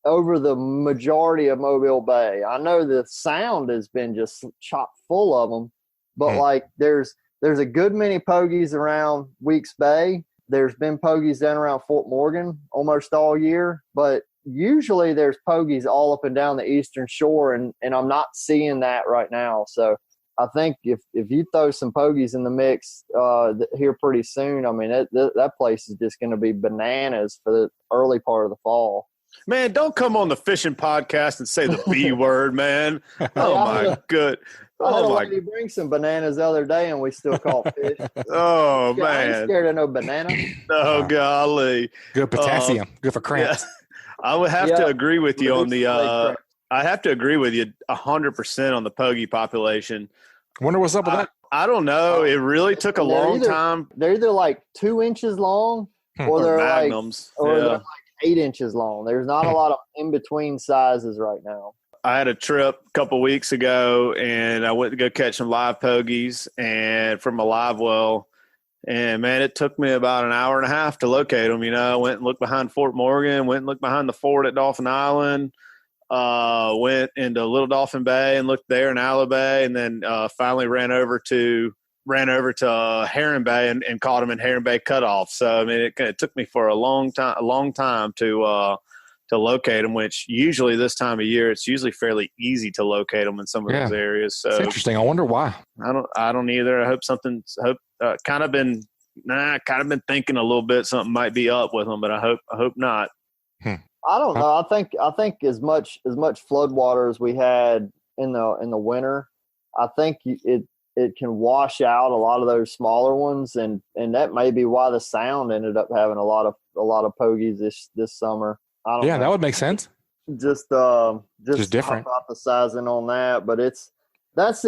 over the majority of Mobile Bay. I know the sound has been just chock full of them, but like there's a good many pogies around Weeks Bay. There's been pogies down around Fort Morgan almost all year, but usually there's pogies all up and down the eastern shore, and I'm not seeing that right now. So I think if you throw some pogies in the mix here pretty soon, I mean, that place is just going to be bananas for the early part of the fall.
Man, don't come on the fishing podcast and say the B word, man. Oh, my good.
Oh, my. You bring some bananas the other day and we still caught fish.
Oh, man.
I ain't scared of no banana.
Oh, golly.
Good potassium. Good for cramps.
Yeah. I would have to agree with you on the I have to agree with you 100% on the pogie population.
Wonder what's up with that.
I don't know. It really took a long time.
They're either like 2 inches long or they're
magnums,
they're like 8 inches long. There's not a lot of in between sizes right now.
I had a trip a couple weeks ago, and I went to go catch some live pogies and from a live well. And, man, it took me about an hour and a half to locate them. I went and looked behind Fort Morgan, went and looked behind the fort at Dolphin Island, went into Little Dolphin Bay and looked there in Alabama Bay, and then finally ran over to Heron Bay and caught them in Heron Bay cutoff. So, I mean, it took me for a long time to locate them, which usually this time of year, it's usually fairly easy to locate them in some of those areas. So
it's interesting. I wonder why.
I don't either. I hope kind of been thinking a little bit something might be up with them, but I hope not.
I don't know. I think as much flood water as we had in the winter, I think it can wash out a lot of those smaller ones, and that may be why the Sound ended up having a lot of pogies this summer. I don't know.
That would make sense.
Just
different
hypothesizing on that, but that's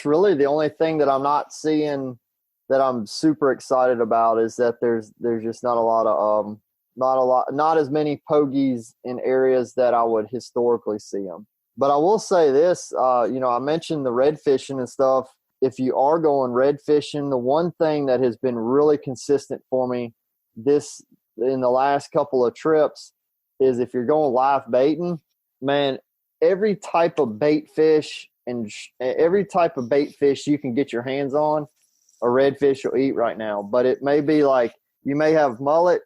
really the only thing that I'm not seeing that I'm super excited about is that there's just not as many pogies in areas that I would historically see them. But I will say this, I mentioned the red fishing and stuff. If you are going red fishing, the one thing that has been really consistent for me in the last couple of trips is if you're going live baiting, man, every type of bait fish every type of bait fish you can get your hands on, a redfish will eat right now. But it may be like you may have mullet,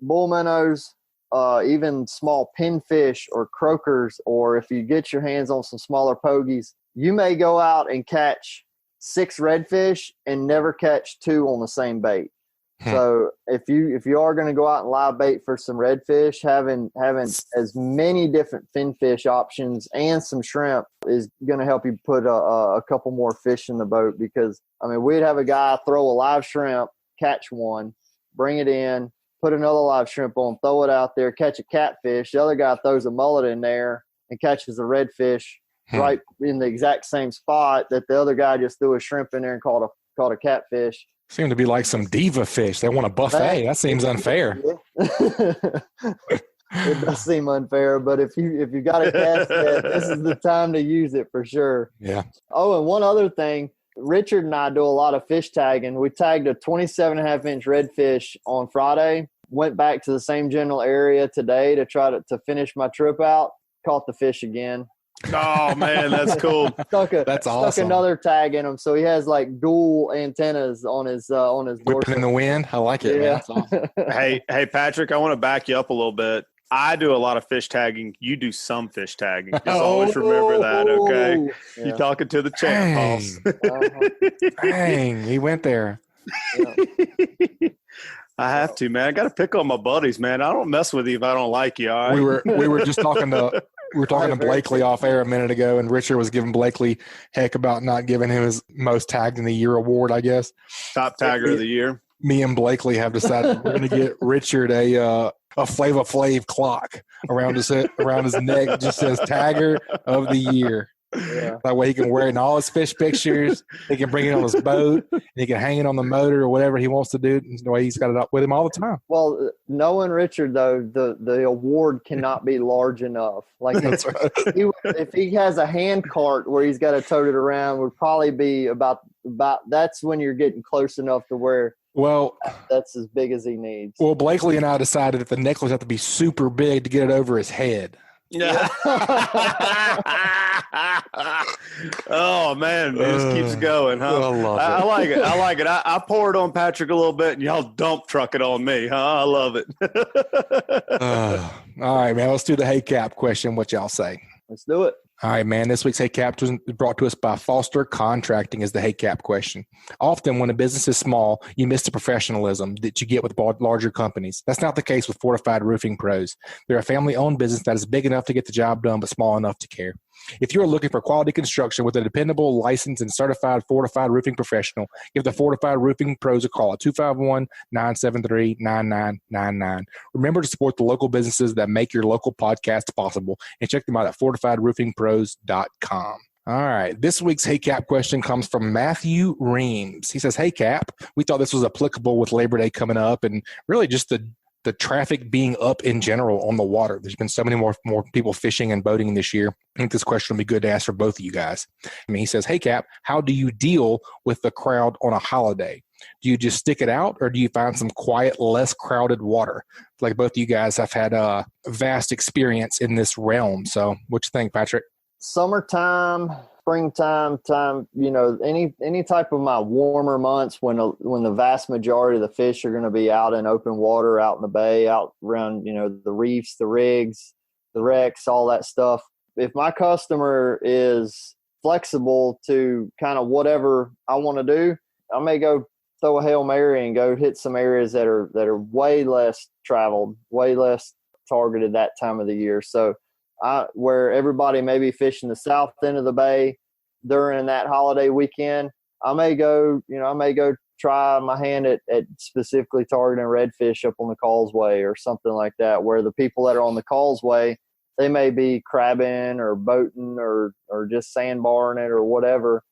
bull minnows, even small pinfish or croakers, or if you get your hands on some smaller pogies, you may go out and catch 6 redfish and never catch 2 on the same bait. So if you are going to go out and live bait for some redfish, having as many different finfish options and some shrimp is going to help you put a couple more fish in the boat, because I mean we'd have a guy throw a live shrimp, catch one, bring it in, put another live shrimp on, throw it out there, catch a catfish. The other guy throws a mullet in there and catches a redfish right in the exact same spot that the other guy just threw a shrimp in there and caught a catfish.
Seem to be like some diva fish. They want a buffet. That seems unfair.
It does seem unfair, but if you got a cast net, this is the time to use it for sure.
Yeah.
Oh, and one other thing, Richard and I do a lot of fish tagging. We tagged a 27.5-inch redfish on Friday. Went back to the same general area today to try to finish my trip out. Caught the fish again.
Oh man, that's cool.
That's awesome.
Stuck another tag in him, so he has like dual antennas on his
whipping in the wind. I like it. Yeah. Man. That's
awesome. Hey, Patrick, I want to back you up a little bit. I do a lot of fish tagging. You do some fish tagging. Just always remember that, okay? Yeah. You're talking to the champ, boss.
Dang, he went there.
Yeah.
I have to, man. I got to pick on my buddies, man. I don't mess with you if I don't like you. All right?
We were just talking to. We were talking to Blakely off air a minute ago, and Richard was giving Blakely heck about not giving him his most tagged in the year award, I guess.
Top tagger of the year.
Me and Blakely have decided we're going to get Richard a Flava Flav clock around his neck. It just says Tagger of the Year. Yeah. That way he can wear it in all his fish pictures. He can bring it on his boat, and he can hang it on the motor or whatever he wants to do. The way he's got it up with him all the time.
Well, knowing Richard though, the award cannot be large enough. Like
that's right.
If he has a hand cart where he's got to tote it around, would probably be about. That's when you're getting close enough to where.
Well,
that's as big as he needs.
Well, Blakely and I decided that the necklace had to be super big to get it over his head.
Yeah. Oh man, this keeps going, huh? I like it. I like it. I pour it on Patrick a little bit, and y'all dump truck it on me, huh? I love it.
All right, man. Let's do the Hey Cap question. What y'all say?
Let's do it.
All right, man. This week's Hey Cap was brought to us by Foster Contracting is the Hey Cap question. Often when a business is small, you miss the professionalism that you get with larger companies. That's not the case with Fortified Roofing Pros. They're a family-owned business that is big enough to get the job done, but small enough to care. If you're looking for quality construction with a dependable, licensed, and certified fortified roofing professional, give the Fortified Roofing Pros a call at 251-973-9999. Remember to support the local businesses that make your local podcast possible, and check them out at fortifiedroofingpros.com. All right. This week's Hey Cap question comes from Matthew Reams. He says, "Hey Cap, we thought this was applicable with Labor Day coming up and really just the traffic being up in general on the water. There's been so many more people fishing and boating this year. I think this question will be good to ask for both of you guys." He says, "Hey Cap, how do you deal with the crowd on a holiday? Do you just stick it out or do you find some quiet, less crowded water?" Like both of you guys have had a vast experience in this realm. So what you think, Patrick?
Summertime, springtime, any type of my warmer months when the vast majority of the fish are going to be out in open water, out in the bay, out around, the reefs, the rigs, the wrecks, all that stuff. If my customer is flexible to kind of whatever I want to do, I may go throw a Hail Mary and go hit some areas that are way less traveled, way less targeted that time of the year. So where everybody may be fishing the south end of the bay during that holiday weekend, I may go try my hand at specifically targeting redfish up on the causeway or something like that, where the people that are on the causeway, they may be crabbing or boating or just sandbarring it or whatever.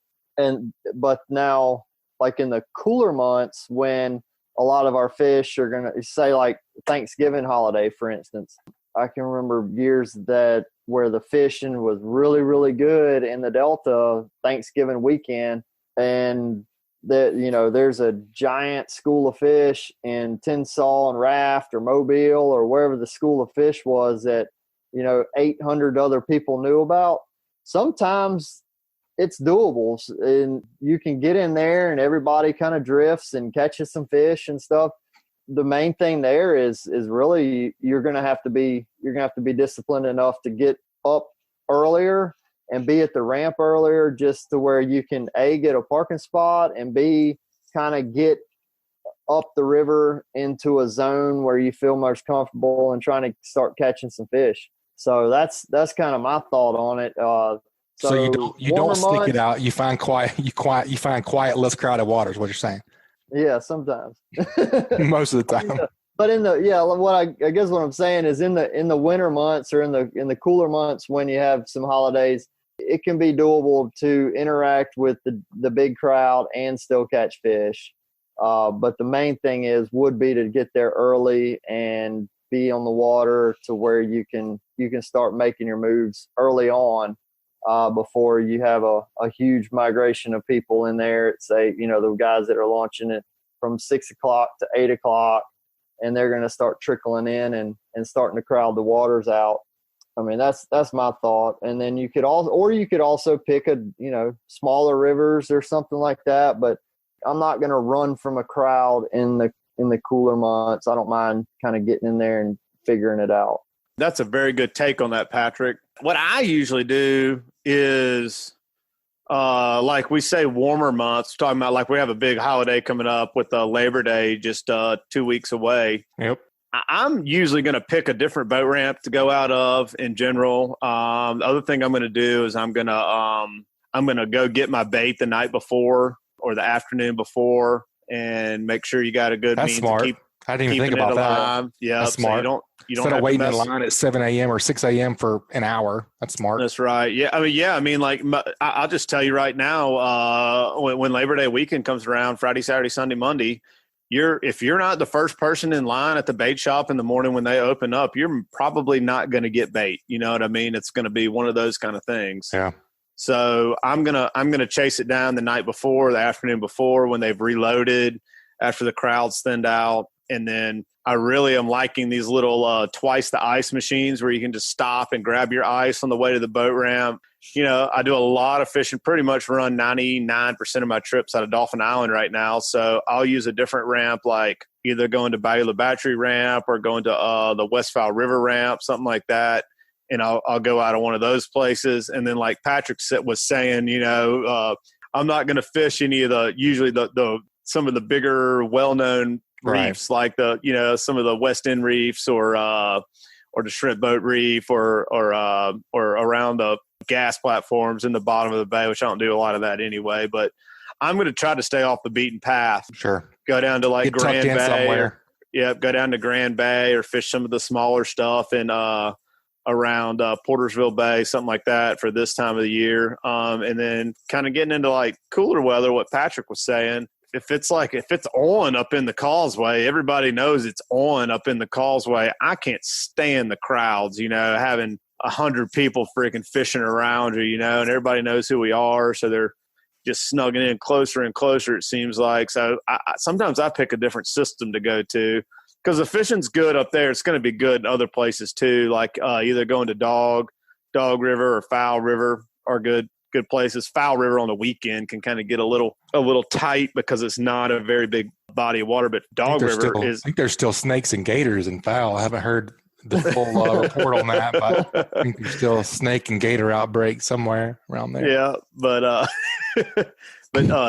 But now, like in the cooler months when a lot of our fish are going to, say like Thanksgiving holiday, for instance, I can remember years where the fishing was really, really good in the Delta Thanksgiving weekend, and there's a giant school of fish in Tensall and Raft or Mobile or wherever the school of fish was that 800 other people knew about. Sometimes it's doable, and you can get in there and everybody kind of drifts and catches some fish and stuff. The main thing there is really you're going to have to be disciplined enough to get up earlier and be at the ramp earlier, just to where you can A, get a parking spot, and B, kind of get up the river into a zone where you feel most comfortable and trying to start catching some fish. So that's kind of my thought on it.
So you don't stick it out. You find quiet, less crowded waters. What you're saying?
Yeah, sometimes.
Most of the time.
But I guess what I'm saying is in the winter months or in the cooler months when you have some holidays, it can be doable to interact with the big crowd and still catch fish. But the main thing would be to get there early and be on the water to where you can start making your moves early on. Before you have a huge migration of people in there, say, the guys that are launching it from 6 o'clock to 8 o'clock, and they're going to start trickling in and starting to crowd the waters out. I mean, that's my thought. And then you could also pick smaller rivers or something like that. But I'm not going to run from a crowd in the cooler months. I don't mind kind of getting in there and figuring it out.
That's a very good take on that, Patrick. What I usually do is, like we say, warmer months. Talking about like we have a big holiday coming up with Labor Day just 2 weeks away.
Yep.
I'm usually going to pick a different boat ramp to go out of in general. The other thing I'm going to do is I'm going to go get my bait the night before or the afternoon before and make sure you got a good means
smart.
to keep.
I didn't even think about that.
Yeah,
that's smart.
So you don't
Instead of waiting in
mess.
line at 7 a.m. or 6 a.m. for an hour. That's smart.
That's right. Yeah. I mean, like I'll just tell you right now, when Labor Day weekend comes around, Friday, Saturday, Sunday, Monday, if you're not the first person in line at the bait shop in the morning when they open up, you're probably not going to get bait. You know what I mean? It's going to be one of those kind of things.
Yeah.
So I'm gonna chase it down the night before, the afternoon before, when they've reloaded, after the crowd's thinned out. And then I really am liking these little twice the ice machines where you can just stop and grab your ice on the way to the boat ramp. I do a lot of fishing, pretty much run 99% of my trips out of Dolphin Island right now. So I'll use a different ramp, like either going to Bayou Battery ramp or going to the Westphal River ramp, something like that. And I'll go out of one of those places. And then like Patrick was saying, I'm not going to fish any of some of the bigger, well-known reefs, like some of the West End reefs or the Shrimp Boat Reef or around the gas platforms in the bottom of the bay, which I don't do a lot of that anyway. But I'm going to try to stay off the beaten path.
Sure.
Go down to like
Get
Grand Bay.
somewhere.
Go down to Grand Bay or fish some of the smaller stuff in around Portersville Bay, something like that for this time of the year. And then kind of getting into like cooler weather, what Patrick was saying, if it's on up in the causeway, everybody knows it's on up in the causeway. I can't stand the crowds, having 100 people freaking fishing around you, and everybody knows who we are. So they're just snugging in closer and closer, it seems like. So sometimes I pick a different system to go to because the fishing's good up there. It's going to be good in other places too, like either going to Dog River or Foul River are good places. Foul River on the weekend can kind of get a little tight because it's not a very big body of water, but Dog River
I think there's still snakes and gators in Foul. I haven't heard the full report on that, but I think there's still a snake and gator outbreak somewhere around there.
Yeah, but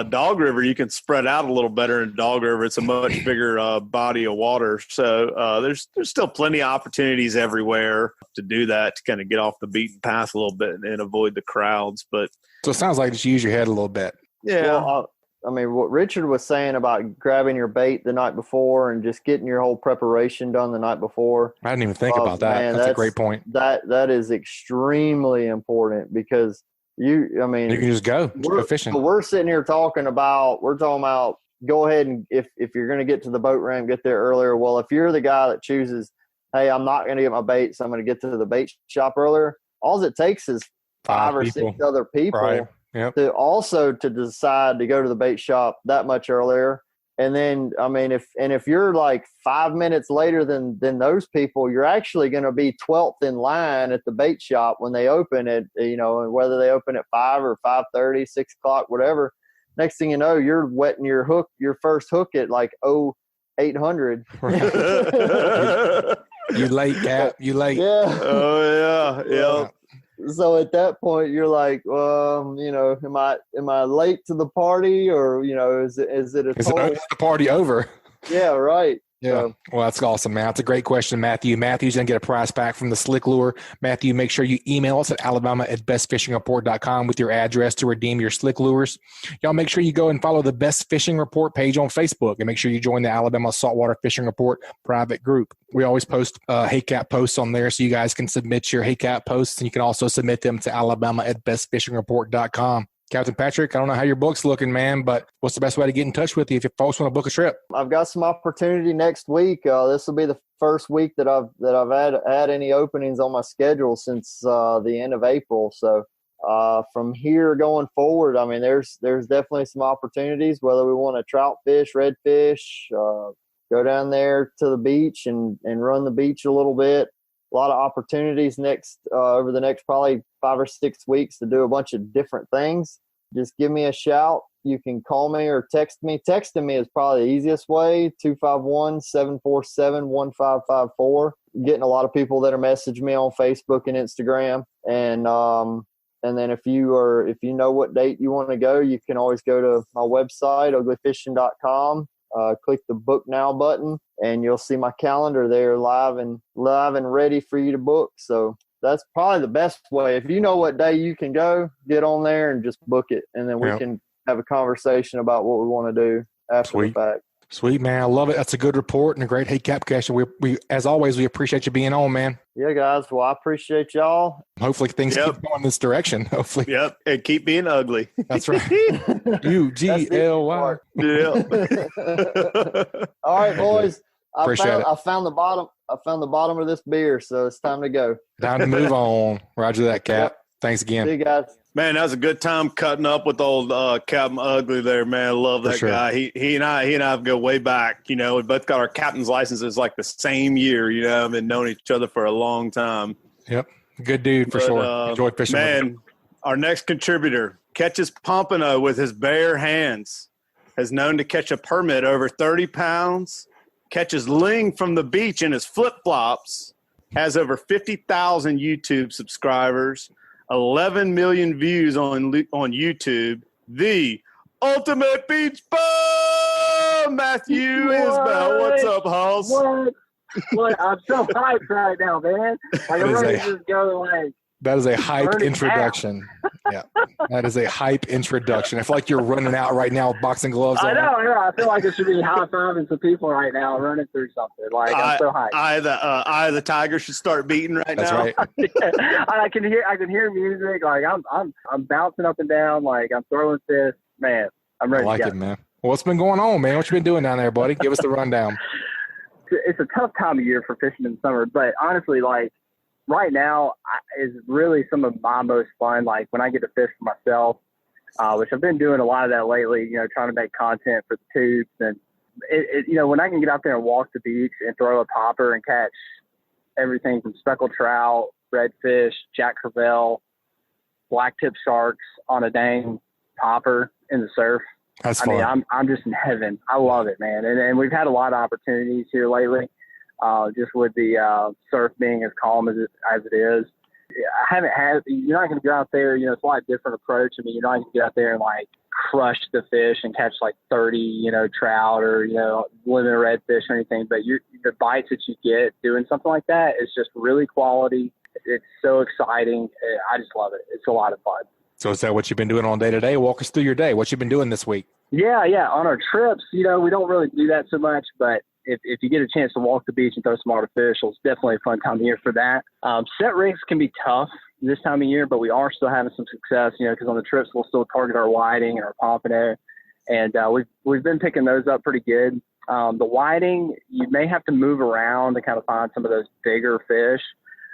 Dog River, you can spread out a little better in Dog River. It's a much bigger body of water. So there's still plenty of opportunities everywhere to do that, to kind of get off the beaten path a little bit and avoid the crowds. But
so it sounds like just use your head a little bit.
Yeah.
Well, what Richard was saying about grabbing your bait the night before and just getting your whole prepreration done the night before.
I didn't even think about that.
Man,
that's a great point.
That is extremely important because you can
just go fishing.
We're sitting here talking about go ahead and if you're going to get to the boat ramp, get there earlier. Well, if you're the guy that chooses, hey, I'm not going to get my bait, so I'm going to get to the bait shop earlier. All it takes is 5 or 6 other people.
Right. Yep.
to decide to go to the bait shop that much earlier. And then, if you're like 5 minutes later than those people, you're actually going to be 12th in line at the bait shop when they open it, whether they open at 5 or 5:30, 6 o'clock, whatever. Next thing you know, you're wetting your first hook at like 800.
You late, Cap. You late.
Yeah.
Oh, yeah.
So at that point, you're like, am I late to the party, or is it
the party over?
Yeah, right.
Yeah.
So,
well, that's awesome, man. That's a great question, Matthew. Matthew's going to get a prize pack from the Slick Lure. Matthew, make sure you email us at alabama@bestfishingreport.com with your address to redeem your Slick Lures. Y'all make sure you go and follow the Best Fishing Report page on Facebook, and make sure you join the Alabama Saltwater Fishing Report private group. We always post Hey Cap posts on there, so you guys can submit your Hey Cap posts, and you can also submit them to alabama@bestfishingreport.com. Captain Patrick, I don't know how your book's looking, man, but what's the best way to get in touch with you if you folks want to book a trip?
I've got some opportunity next week. This will be the first week that I've had any openings on my schedule since the end of April. So from here going forward, there's definitely some opportunities, whether we want to trout fish, redfish, go down there to the beach and run the beach a little bit. A lot of opportunities over the next probably 5 or 6 weeks to do a bunch of different things. Just give me a shout. You can call me or text me. Texting me is probably the easiest way, 251-747-1554. Getting a lot of people that are messaging me on Facebook and Instagram. And then if you know what date you want to go, you can always go to my website, uglyfishing.com. Click the book now button and you'll see my calendar there live and ready for you to book. So that's probably the best way. If you know what day you can go, get on there and just book it. And then we can have a conversation about what we want to do after the fact.
Sweet, man. I love it. That's a good report and a great Hey Cap question. We as always, we appreciate you being on, man.
Yeah, guys. Well, I appreciate y'all.
Hopefully things keep going this direction. Hopefully.
Yep. And keep being ugly.
That's right. UGLY.
Yeah.
All right, boys. I found the bottom of this beer, so it's time to go.
Time to move on. Roger that, Cap. Yep. Thanks again.
See you guys.
Man, that was a good time cutting up with old Captain Ugly there, man. I love that guy. He and I go way back. We both got our captain's licenses like the same year. I've been knowing each other for a long time.
Yep. Good dude for sure. Enjoy fishing.
Man, our next contributor catches pompano with his bare hands, has known to catch a permit over 30 pounds, catches ling from the beach in his flip-flops, has over 50,000 YouTube subscribers, 11 million views on YouTube. The ultimate beach bum, Matthew Isbell. What's up, Hoss?
What? I'm so hyped right now, man. Like, I'm ready to just go,
That is a hype introduction. Yeah, that is a hype introduction. I feel like you're running out right now with boxing gloves on.
I know. I feel like it should be high-fiving some people right now running through something. Like, I'm so hyped.
Eye of the tiger should start beating right
That's
now.
Right.
Yeah. I can hear music. Like, I'm bouncing up and down. Like, I'm throwing fists. Man, I'm ready
I like
to
it,
go.
man. Well, what's been going on, man? What you been doing down there, buddy? Give us the rundown.
It's a tough time of year for fishing in the summer, but honestly, like, right now is really some of my most fun. Like, when I get to fish for myself, which I've been doing a lot of that lately, you know, trying to make content for the tubes. And, you know, when I can get out there and walk the beach and throw a popper and catch everything from speckled trout, redfish, jack crevalle, blacktip sharks on a dang popper in the surf.
That's fun.
I mean, I'm just in heaven. I love it, man. And we've had a lot of opportunities here lately. Just with the surf being as calm as it is. I haven't had, you're not going to go out there, you know, it's a lot different approach. I mean, you're not going to get out there and like crush the fish and catch like 30, you know, trout or, you know, limited redfish or anything. But the bites that you get doing something like that is just really quality. It's so exciting. I just love it. It's a lot of fun.
So is that what you've been doing on day to day? Walk us through your day. What you been doing this week?
Yeah. On our trips, you know, we don't really do that so much, but if you get a chance to walk the beach and throw some artificials, it's definitely a fun time of year for that. Set rigs can be tough this time of year, but we are still having some success, you know, because on the trips we'll still target our whiting and our pompano, and we've been picking those up pretty good. The whiting, you may have to move around to kind of find some of those bigger fish.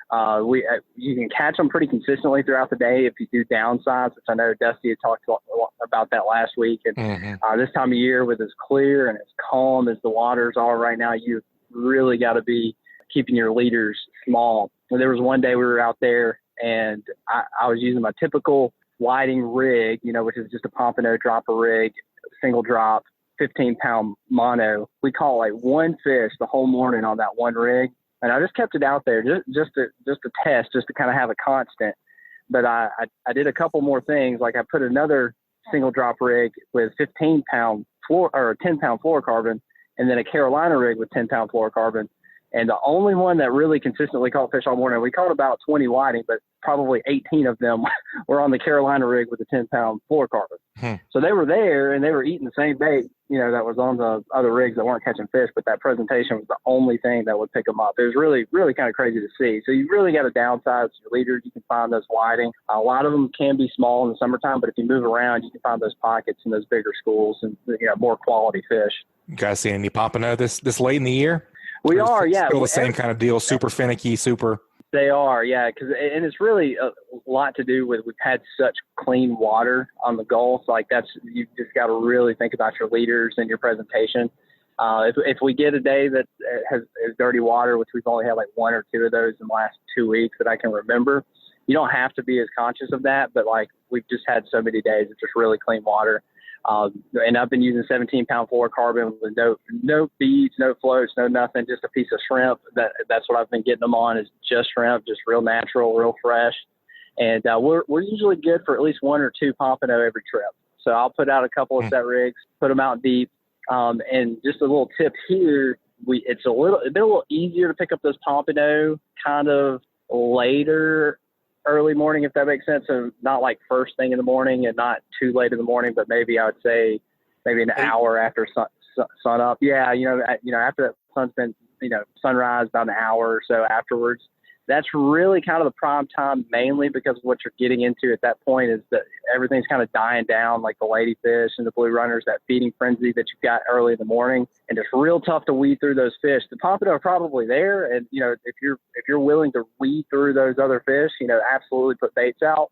You can catch them pretty consistently throughout the day if you do downsize, which I know Dusty had talked about that last week. And this time of year, with as clear and as calm as the waters are right now, you've really got to be keeping your leaders small. And there was one day we were out there, and I was using my typical whiting rig, you know, which is just a pompano dropper rig, single drop, 15-pound mono. We caught like one fish the whole morning on that one rig. And I just kept it out there just to test, just to kind of have a constant. But I did a couple more things. Like I put another single drop rig with 15-pound or 10-pound fluorocarbon, and then a Carolina rig with 10-pound fluorocarbon. And the only one that really consistently caught fish all morning, we caught about 20 whiting, but probably 18 of them were on the Carolina rig with the 10-pound fluorocarbon. So they were there and they were eating the same bait, you know, that was on the other rigs that weren't catching fish, but that presentation was the only thing that would pick them up. It was really, really kind of crazy to see. So you really got to downsize your leaders. You can find those whiting. A lot of them can be small in the summertime, but if you move around, you can find those pockets in those bigger schools and, you know, more quality fish.
You guys see any pompano this late in the year?
We are, yeah.
Still the same kind of deal, super finicky, super.
They are, yeah, and it's really a lot to do with we've had such clean water on the Gulf. Like you've just got to really think about your leaders and your presentation. If we get a day that has dirty water, which we've only had like one or two of those in the last 2 weeks that I can remember, you don't have to be as conscious of that. But like we've just had so many days of just really clean water. And I've been using 17-pound fluorocarbon with no beads, no floats, no nothing, just a piece of shrimp. That's what I've been getting them on, is just shrimp, just real natural, real fresh. And we're usually good for at least one or two pompano every trip. So I'll put out a couple of set rigs, put them out deep. And just a little tip here, it's been a little easier to pick up those pompano kind of later, early morning, if that makes sense. So not like first thing in the morning and not too late in the morning, but maybe I would say maybe an hour after sun up. Yeah. After that sun's been, sunrise, about an hour or so afterwards. That's really kind of the prime time, mainly because what you're getting into at that point is that everything's kind of dying down, like the ladyfish and the blue runners, that feeding frenzy that you've got early in the morning. And it's real tough to weed through those fish. The pompano are probably there. And, if you're willing to weed through those other fish, absolutely put baits out.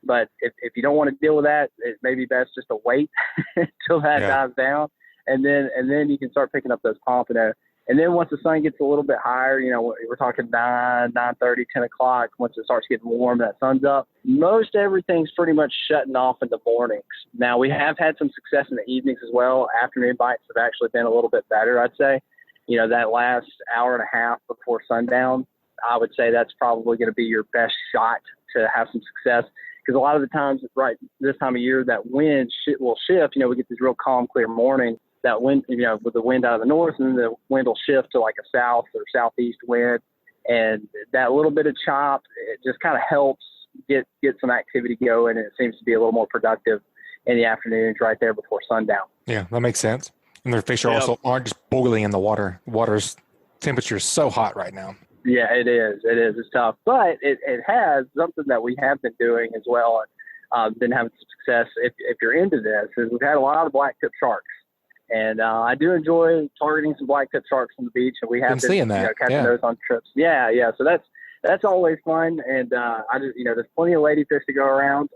But if you don't want to deal with that, it may be best just to wait until that dies down. And then you can start picking up those pompano. And then once the sun gets a little bit higher, we're talking 9:30, 10 o'clock, once it starts getting warm, that sun's up, most everything's pretty much shutting off in the mornings. Now, we have had some success in the evenings as well. Afternoon bites have actually been a little bit better, I'd say. That last hour and a half before sundown, I would say that's probably going to be your best shot to have some success. Because a lot of the times, right this time of year, that wind will shift. We get these real calm, clear mornings. That wind, with the wind out of the north, and then the wind will shift to like a south or southeast wind. And that little bit of chop, it just kind of helps
get some activity going, and it seems to be a little more productive in the afternoons right there before sundown.
Yeah, that makes sense. And their fish also aren't just boiling in the water. The water's temperature is so hot right now.
Yeah, it is. It's tough. But it has something that we have been doing as well, and been having some success, if you're into this, is we've had a lot of black-tip sharks. And I do enjoy targeting some black-tip sharks on the beach, and we have been
seeing that.
catching those on trips. Yeah. So that's always fun. And I just, there's plenty of ladyfish to go around.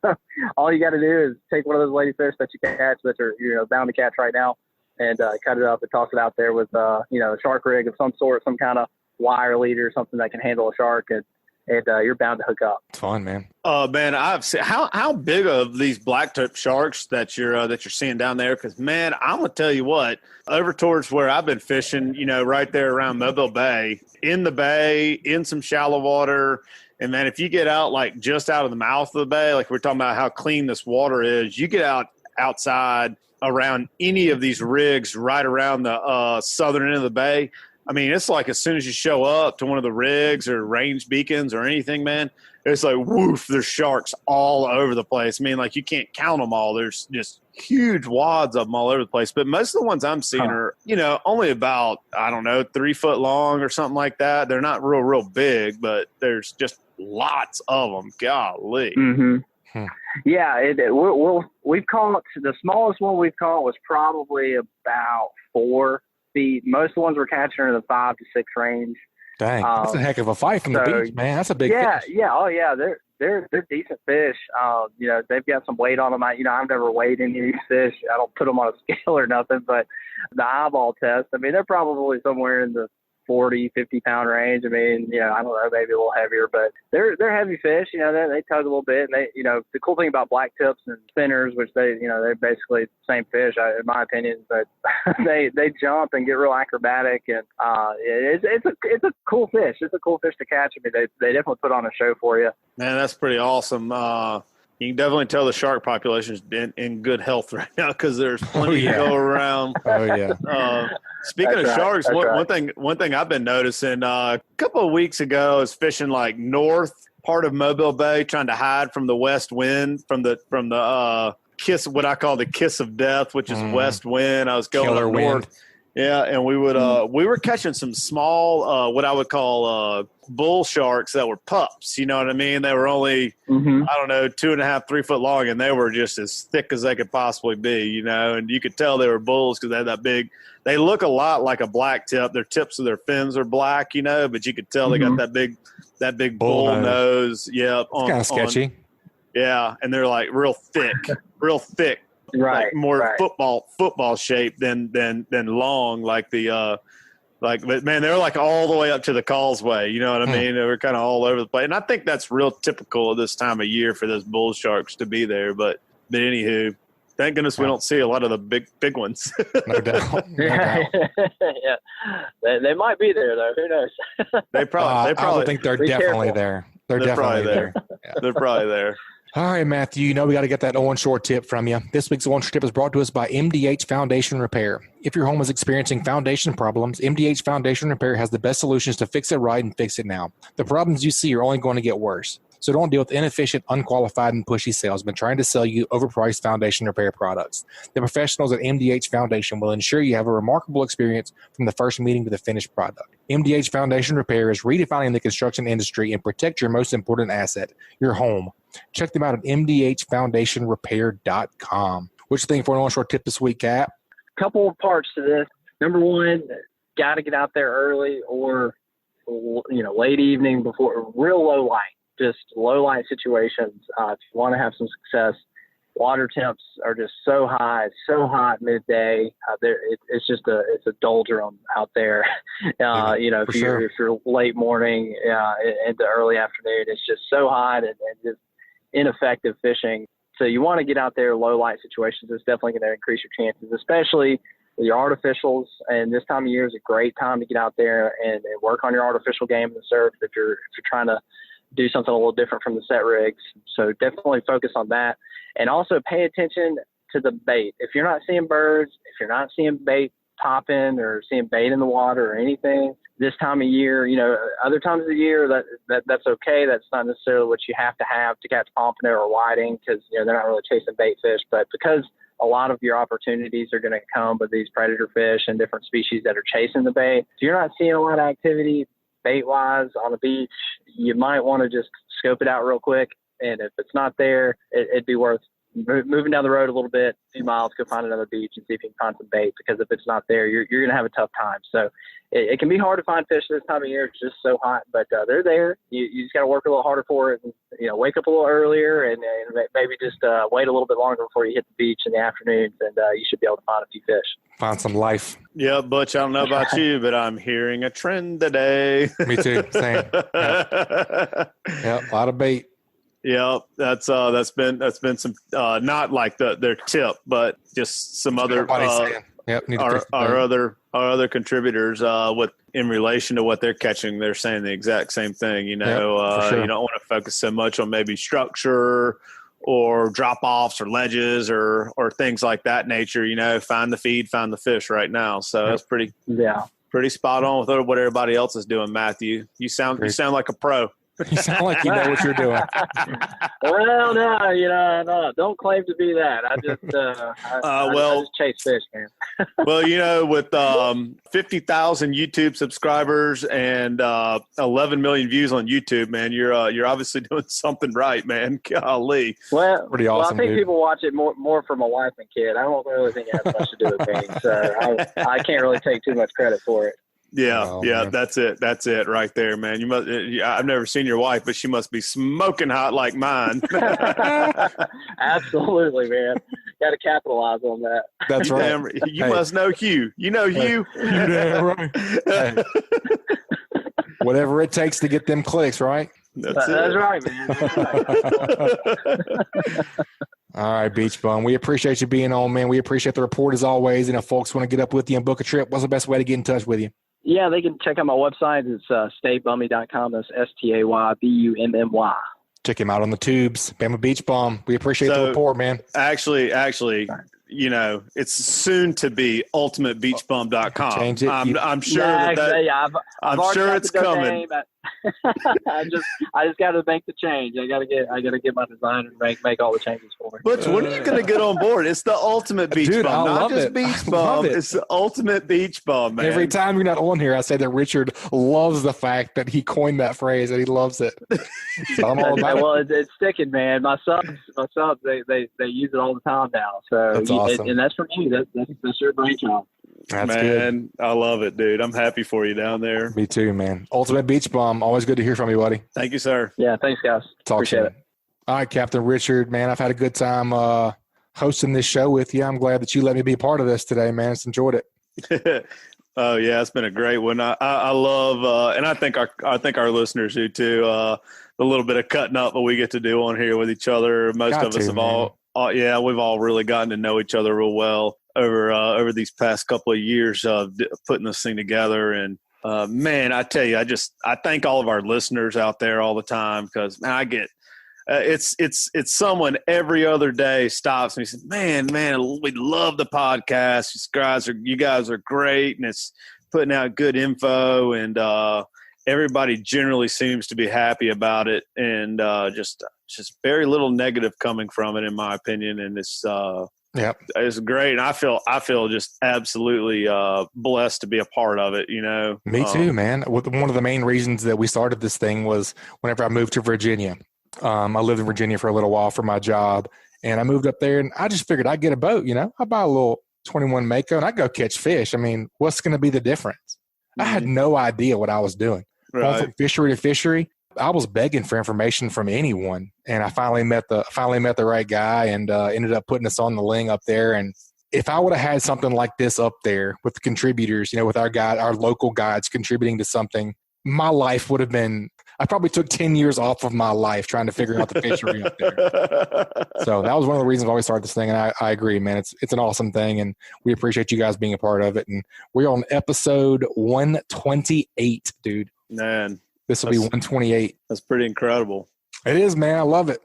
So all you got to do is take one of those ladyfish that you catch that are bound to catch right now, and cut it up and toss it out there with a shark rig of some sort, some kind of wire leader, something that can handle a shark, and you're bound to hook up.
It's fun, man.
Man, I've seen how big of these blacktip sharks that you're seeing down there. Because man, I'm gonna tell you what, over towards where I've been fishing, right there around Mobile Bay, in the bay, in some shallow water. And man, if you get out like just out of the mouth of the bay, like we're talking about how clean this water is, you get outside around any of these rigs right around the southern end of the bay. I mean, it's like as soon as you show up to one of the rigs or range beacons or anything, man, it's like, woof, there's sharks all over the place. I mean, like you can't count them all. There's just huge wads of them all over the place. But most of the ones I'm seeing are, only about, 3 foot long or something like that. They're not real big, but there's just lots of them. Golly.
Mm-hmm. Yeah, we've caught, the smallest one we've caught was probably about 4 feet. Most of the ones we're catching are in the 5 to 6 range.
Dang, that's a heck of a fight from the beach, man. That's a big fish.
Yeah, oh yeah, they're decent fish. They've got some weight on them. I've never weighed any of these fish. I don't put them on a scale or nothing, but the eyeball test, I mean, they're probably somewhere in the 40, 50 pound range. I mean, I don't know, maybe a little heavier, but they're heavy fish. They tug a little bit, and the cool thing about black tips and spinners, which they're basically the same fish, in my opinion, but they jump and get real acrobatic, and it's a cool fish. It's a cool fish to catch. I mean, they definitely put on a show for you.
Man, that's pretty awesome. You can definitely tell the shark population is in good health right now because there's plenty to go around.
Oh yeah.
Speaking of sharks, one thing I've been noticing a couple of weeks ago, I was fishing like north part of Mobile Bay, trying to hide from the west wind, from the kiss, what I call the kiss of death, which is west wind. I was going
Killer
up north.
wind.
Yeah, and we were catching some small, what I would call bull sharks that were pups. You know what I mean? They were only, 2.5, 3 foot long, and they were just as thick as they could possibly be, and you could tell they were bulls because they had that big, they look a lot like a black tip. Their tips of their fins are black, but you could tell they got that big bull nose. Yeah.
It's kind of sketchy.
Yeah, and they're like real thick.
Right,
like more football shape than long, like the but man, they're like all the way up to the causeway. You know what I mean? They were kind of all over the place, and I think that's real typical of this time of year for those bull sharks to be there. But anywho, thank goodness we don't see a lot of the big ones.
No doubt.
Yeah, they might be there though. Who knows?
They probably.
I would think they're definitely there. They're definitely there.
Yeah. They're probably there.
All right, Matthew, we got to get that onshore tip from you. This week's onshore tip is brought to us by MDH Foundation Repair. If your home is experiencing foundation problems, MDH Foundation Repair has the best solutions to fix it right and fix it now. The problems you see are only going to get worse. So don't deal with inefficient, unqualified, and pushy salesmen trying to sell you overpriced foundation repair products. The professionals at MDH Foundation will ensure you have a remarkable experience from the first meeting to the finished product. MDH Foundation Repair is redefining the construction industry and protect your most important asset, your home. Check them out at mdhfoundationrepair.com. What you think for an onshore tip this week, Cap?
Couple of parts to this. Number one, got to get out there early or late evening before real low light. Just low light situations. If you want to have some success, water temps are just so high. It's so hot midday. It's a doldrum out there. If you're late morning into early afternoon, it's just so hot and just ineffective fishing. So you want to get out there low light situations. It's definitely going to increase your chances, especially with your artificials. And this time of year is a great time to get out there and work on your artificial game in the surf if you're trying to do something a little different from the set rigs. So definitely focus on that. And also pay attention to the bait. If you're not seeing birds, if you're not seeing bait popping or seeing bait in the water or anything, this time of year, other times of the year that's okay. That's not necessarily what you have to catch pompano or whiting, because they're not really chasing bait fish. But because a lot of your opportunities are going to come with these predator fish and different species that are chasing the bait, so you're not seeing a lot of activity bait wise on the beach, you might want to just scope it out real quick. And if it's not there, it'd be worth moving down the road a little bit, a few miles, go find another beach and see if you can find some bait, because if it's not there, you're going to have a tough time. So it can be hard to find fish this time of year. It's just so hot, but they're there. You just got to work a little harder for it, and wake up a little earlier, and maybe just wait a little bit longer before you hit the beach in the afternoons, and you should be able to find a few fish.
Find some life.
Yeah, Butch, I don't know about you, but I'm hearing a trend today.
Me too. Same. Yeah, a lot of bait.
Yeah, that's been some not like their tip, but just some other our other contributors in relation to what they're catching. They're saying the exact same thing. Sure. You don't want to focus so much on maybe structure or drop offs or ledges or things like that nature. Find the feed, find the fish right now. So that's pretty spot on with what everybody else is doing. Matthew, you sound like a pro.
You sound like you know what you're doing.
Well, no, don't claim to be that. I just chase fish, man.
Well, with 50,000 YouTube subscribers and 11 million views on YouTube, man, you're obviously doing something right, man. Golly.
Well,
pretty awesome.
I think
dude.
People watch it more from a wife and kid. I don't really think it has much to do with me, so I can't really take too much credit for it.
Yeah, man. That's it right there, man. You must. I've never seen your wife, but she must be smoking hot like mine.
Absolutely, man. Got to capitalize on that.
That's right.
You must know Hugh. You know Hugh.
You're damn right. Hey. Whatever it takes to get them clicks, right?
That's right, man. That's right.
All right, Beach Bum. We appreciate you being on, man. We appreciate the report as always. And if folks want to get up with you and book a trip, what's the best way to get in touch with you?
Yeah, they can check out my website. It's staybummy.com. That's STAYBUMMY.
Check him out on the tubes. Bama Beach Bum. We appreciate the report, man.
Actually, it's soon to be ultimatebeachbum.com.
Change it.
I'm sure I'm sure it's coming.
I just got to make the change. I got to get my designer to make all the changes for me.
But when are you going to get on board? It's the ultimate beach bum, not just
it.
beach bum. It's the ultimate beach bum, man.
Every time you're not on here, I say that Richard loves the fact that he coined that phrase and he loves it. So I'm all about it.
Well, it's sticking, man. My subs, they use it all the time now. So
that's awesome.
And that's for you. That's your brainchild.
That's
man, good. I love it, dude. I'm happy for you down there.
Me too, man. Ultimate Beach Bum. Always good to hear from you, buddy.
Thank you, sir.
Yeah, thanks, guys.
Appreciate it. All right, Captain Richard, man, I've had a good time hosting this show with you. I'm glad that you let me be part of this today, man. Just enjoyed it.
Oh yeah, it's been a great one. I love, and I think our listeners do too. The little bit of cutting up that we get to do on here with each other. Most of us have we've all really gotten to know each other real well over these past couple of years of putting this thing together. And man, I tell you, I thank all of our listeners out there all the time, because man, I get it's someone every other day stops me and says, man, we love the podcast. You guys are great, and it's putting out good info, and everybody generally seems to be happy about it, and just very little negative coming from it, in my opinion. And it's it's great, and I feel just absolutely blessed to be a part of it.
Me too, man. One of the main reasons that we started this thing was whenever I moved to Virginia. I lived in Virginia for a little while for my job, and I moved up there, and I just figured I'd get a boat. I buy a little 21 Mako, and I go catch fish. I mean, what's going to be the difference? I had no idea what I was doing.
Right.
Going from fishery to fishery, I was begging for information from anyone, and I finally met the right guy, and ended up putting us on the ling up there. And if I would have had something like this up there with the contributors, with our local guides contributing to something, my life would have been. I probably took 10 years off of my life trying to figure out the fishery up there. So that was one of the reasons why we started this thing. And I agree, man. It's an awesome thing. And we appreciate you guys being a part of it. And we're on episode 128, dude.
Man.
This will be 128.
That's pretty incredible.
It is, man. I love it.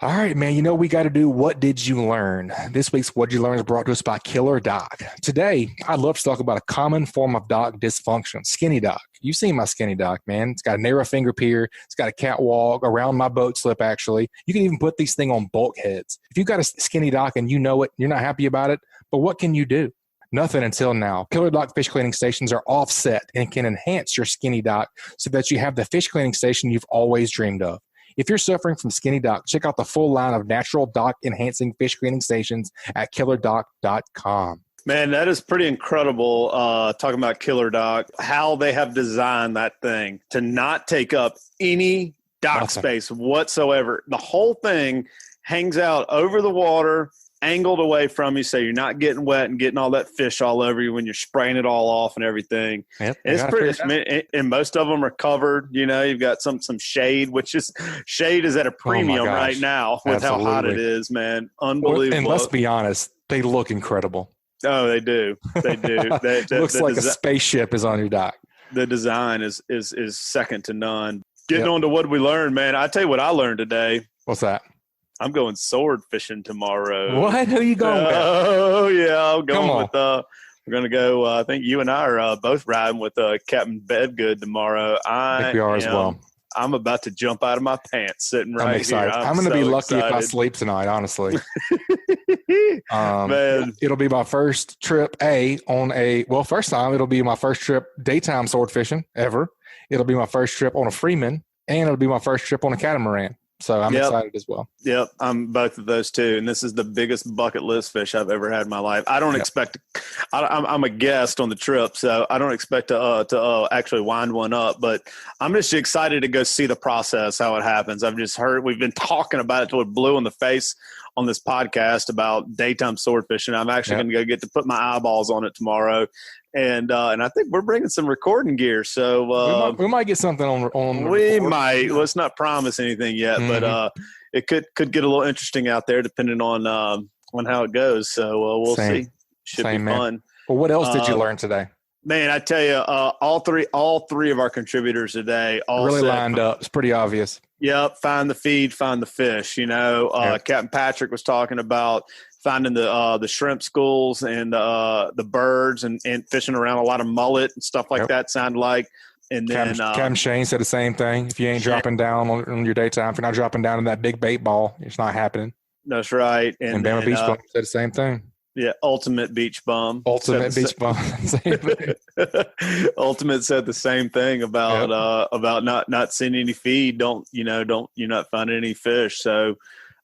All right, man. You know, we got to do What Did You Learn? This week's What Did You Learn is brought to us by KillerDock. Today, I'd love to talk about a common form of dock dysfunction, skinny dock. You've seen my skinny dock, man. It's got a narrow finger pier. It's got a catwalk around my boat slip, actually. You can even put these things on bulkheads. If you've got a skinny dock and you know it, you're not happy about it, but what can you do? Nothing until now. KillerDock fish cleaning stations are offset and can enhance your skinny dock so that you have the fish cleaning station you've always dreamed of. If you're suffering from skinny dock, check out the full line of natural dock enhancing fish cleaning stations at KillerDock.com.
Man, that is pretty incredible, talking about KillerDock, how they have designed that thing to not take up any dock space whatsoever. The whole thing hangs out over the water, angled away from you, so you're not getting wet and getting all that fish all over you when you're spraying it all off and everything.
Yep,
and it's pretty, and most of them are covered. You know, you've got some shade, which is shade is at a premium right now with how hot it is, man. Unbelievable.
And let's be honest, they look incredible.
Oh, they do. They do.
It looks like a spaceship is on your dock.
The design is second to none. Getting on to what we learned, man. I tell you what I learned today.
What's that?
I'm going sword fishing tomorrow.
What? Who are you going with?
Oh, yeah. I'm going with, we're going to go, I think you and I are both riding with Captain Bedgood tomorrow.
I think we are as well.
I'm about to jump out of my pants sitting right
I'm excited.
here.
I'm going to be lucky if I sleep tonight, honestly.
Man.
It'll be my first trip, first time, it'll be my first trip daytime sword fishing ever. It'll be my first trip on a Freeman, and it'll be my first trip on a catamaran. So I'm excited as well.
Yep, I'm both of those too, and this is the biggest bucket list fish I've ever had in my life. I don't expect. I'm a guest on the trip, so I don't expect to actually wind one up. But I'm just excited to go see the process, how it happens. I've just heard we've been talking about it till it blew in the face on this podcast about daytime sword fishing. I'm actually going to go get to put my eyeballs on it tomorrow. And I think we're bringing some recording gear, so
we might get something on.
We might. Let's not promise anything yet, but it could get a little interesting out there, depending on how it goes. So we'll see. Should be fun.
Well, what else did you learn today?
Man, I tell you, all three of our contributors today all
really lined up. It's pretty obvious.
Yep, find the feed, find the fish. You know, Captain Patric was talking about finding the shrimp schools and the birds and fishing around a lot of mullet and stuff like that, sounded like. And then
Captain Shane said the same thing. If you ain't dropping down on your daytime, if you're not dropping down in that big bait ball, it's not happening.
That's right.
And Bama Beach Bum said the same thing.
Yeah, Ultimate Beach Bum.
Ultimate Beach Bum.
Ultimate said the same thing about not seeing any feed. You're not finding any fish. So,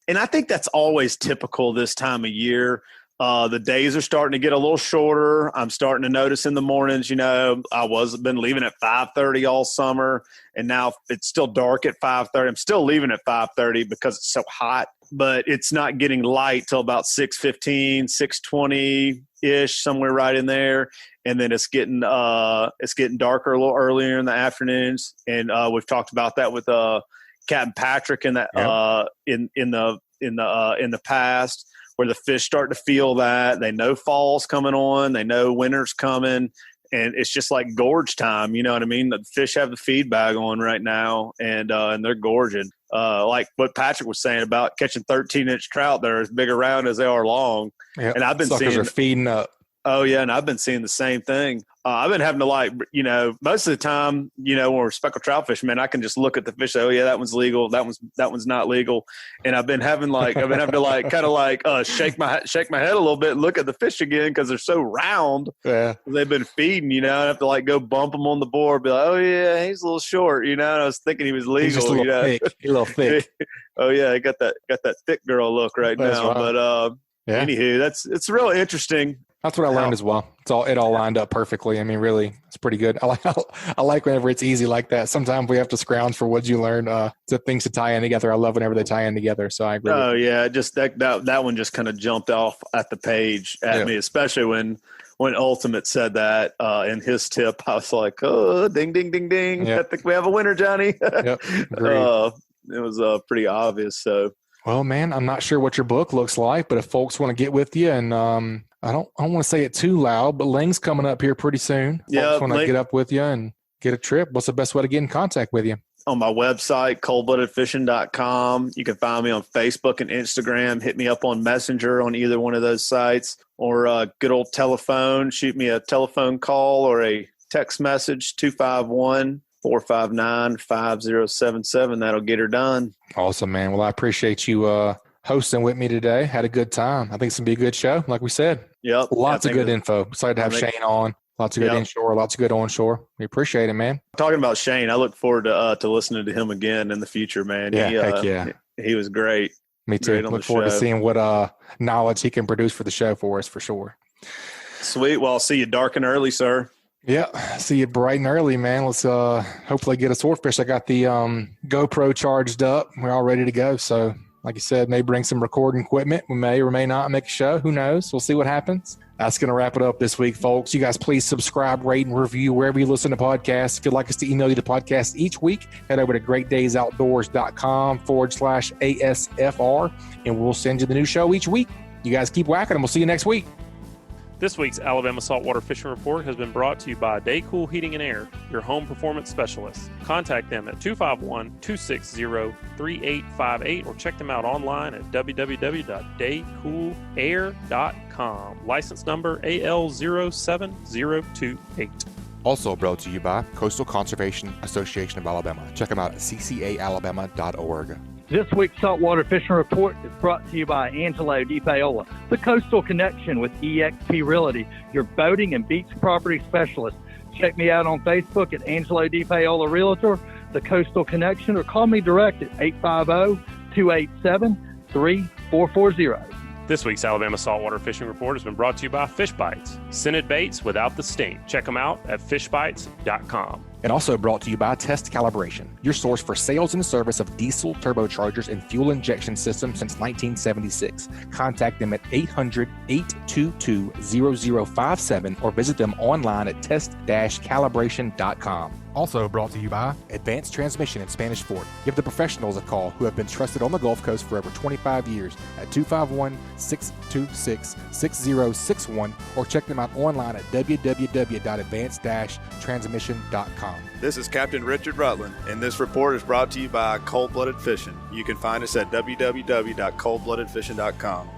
and I think that's always typical this time of year. The days are starting to get a little shorter. I'm starting to notice in the mornings, been leaving at 5:30 all summer, and now it's still dark at 5:30. I'm still leaving at 5:30 because it's so hot, but it's not getting light till about 6:15, 6:20-ish, somewhere right in there. And then it's getting darker a little earlier in the afternoons. And we've talked about that with Captain Patric in that in the past, where the fish start to feel that. They know fall's coming on. They know winter's coming. And it's just like gorge time. You know what I mean? The fish have the feed bag on right now, and they're gorging. Like what Patrick was saying about catching 13-inch trout, they're as big around as they are long.
Yep.
And I've been
Suckers
seeing –
are feeding up.
Oh, yeah, and I've been seeing the same thing. I've been having to most of the time, when we're speckled trout fishing, man, I can just look at the fish, say, oh, yeah, that one's legal. That one's not legal. And I've been having to shake my head a little bit and look at the fish again because they're so round.
Yeah.
They've been feeding, I have to go bump them on the board, be like, oh, yeah, he's a little short, and I was thinking he was legal.
He's just a little thick. He's a little thick.
Oh, yeah, I got that thick girl look right now. Right. But anywho, it's really interesting.
That's what I learned as well. It all lined up perfectly. I mean, really, it's pretty good. I like whenever it's easy like that. Sometimes we have to scrounge for what you learn, to things to tie in together. I love whenever they tie in together. So I agree.
Oh yeah, just that one just kind of jumped off at the page at me, especially when Ultimate said that in his tip. I was like, oh, ding, ding, ding, ding. Yep. I think we have a winner, Johnny.
Yep.
It was pretty obvious. So.
Well, man, I'm not sure what your book looks like, but if folks want to get with you, and I don't want to say it too loud, but Lang's coming up here pretty soon. Folks want to get up with you and get a trip. What's the best way to get in contact with you?
on my website, coldbloodedfishing.com. You can find me on Facebook and Instagram. Hit me up on Messenger on either one of those sites, or good old telephone. Shoot me a telephone call or a text message, 251-459-5077. That'll get her done.
Awesome, man. Well, I appreciate you hosting with me today. Had a good time. I think it's going to be a good show, like we said.
Yep.
Lots of good info. Excited to have Shane on. Lots of good inshore, lots of good onshore. We appreciate it, man.
Talking about Shane, I look forward to listening to him again in the future, man.
Yeah,
he was great.
Me too. Look forward to seeing what knowledge he can produce for the show for us, for sure.
Sweet. Well, I'll see you dark and early, sir.
Yeah, see you bright and early, man. Let's hopefully get a swordfish. I got the GoPro charged up. We're all ready to go. So, like you said, may bring some recording equipment. We may or may not make a show. Who knows? We'll see what happens. That's going to wrap it up this week, folks. You guys please subscribe, rate, and review wherever you listen to podcasts. If you'd like us to email you the podcast each week, head over to greatdaysoutdoors.com/ASFR, and we'll send you the new show each week. You guys keep whacking, and we'll see you next week.
This week's Alabama Saltwater Fishing Report has been brought to you by Daycool Heating and Air, your home performance specialists. Contact them at 251-260-3858 or check them out online at www.daycoolair.com. License number AL07028.
Also brought to you by Coastal Conservation Association of Alabama. Check them out at ccaalabama.org.
This week's Saltwater Fishing Report is brought to you by Angelo Depaola, the Coastal Connection with EXP Realty, your boating and beach property specialist. Check me out on Facebook at Angelo Depaola Realtor, the Coastal Connection, or call me direct at 850-287-3440.
This week's Alabama Saltwater Fishing Report has been brought to you by Fishbites, scented baits without the sting. Check them out at fishbites.com.
And also brought to you by Test Calibration, your source for sales and service of diesel turbochargers and fuel injection systems since 1976. Contact them at 800-822-0057 or visit them online at test-calibration.com.
Also brought to you by Advanced Transmission in Spanish Fort. Give the professionals a call who have been trusted on the Gulf Coast for over 25 years at 251-626-6061 or check them out online at www.advanced-transmission.com.
This is Captain Richard Rutland, and this report is brought to you by Cold Blooded Fishing. You can find us at www.coldbloodedfishing.com.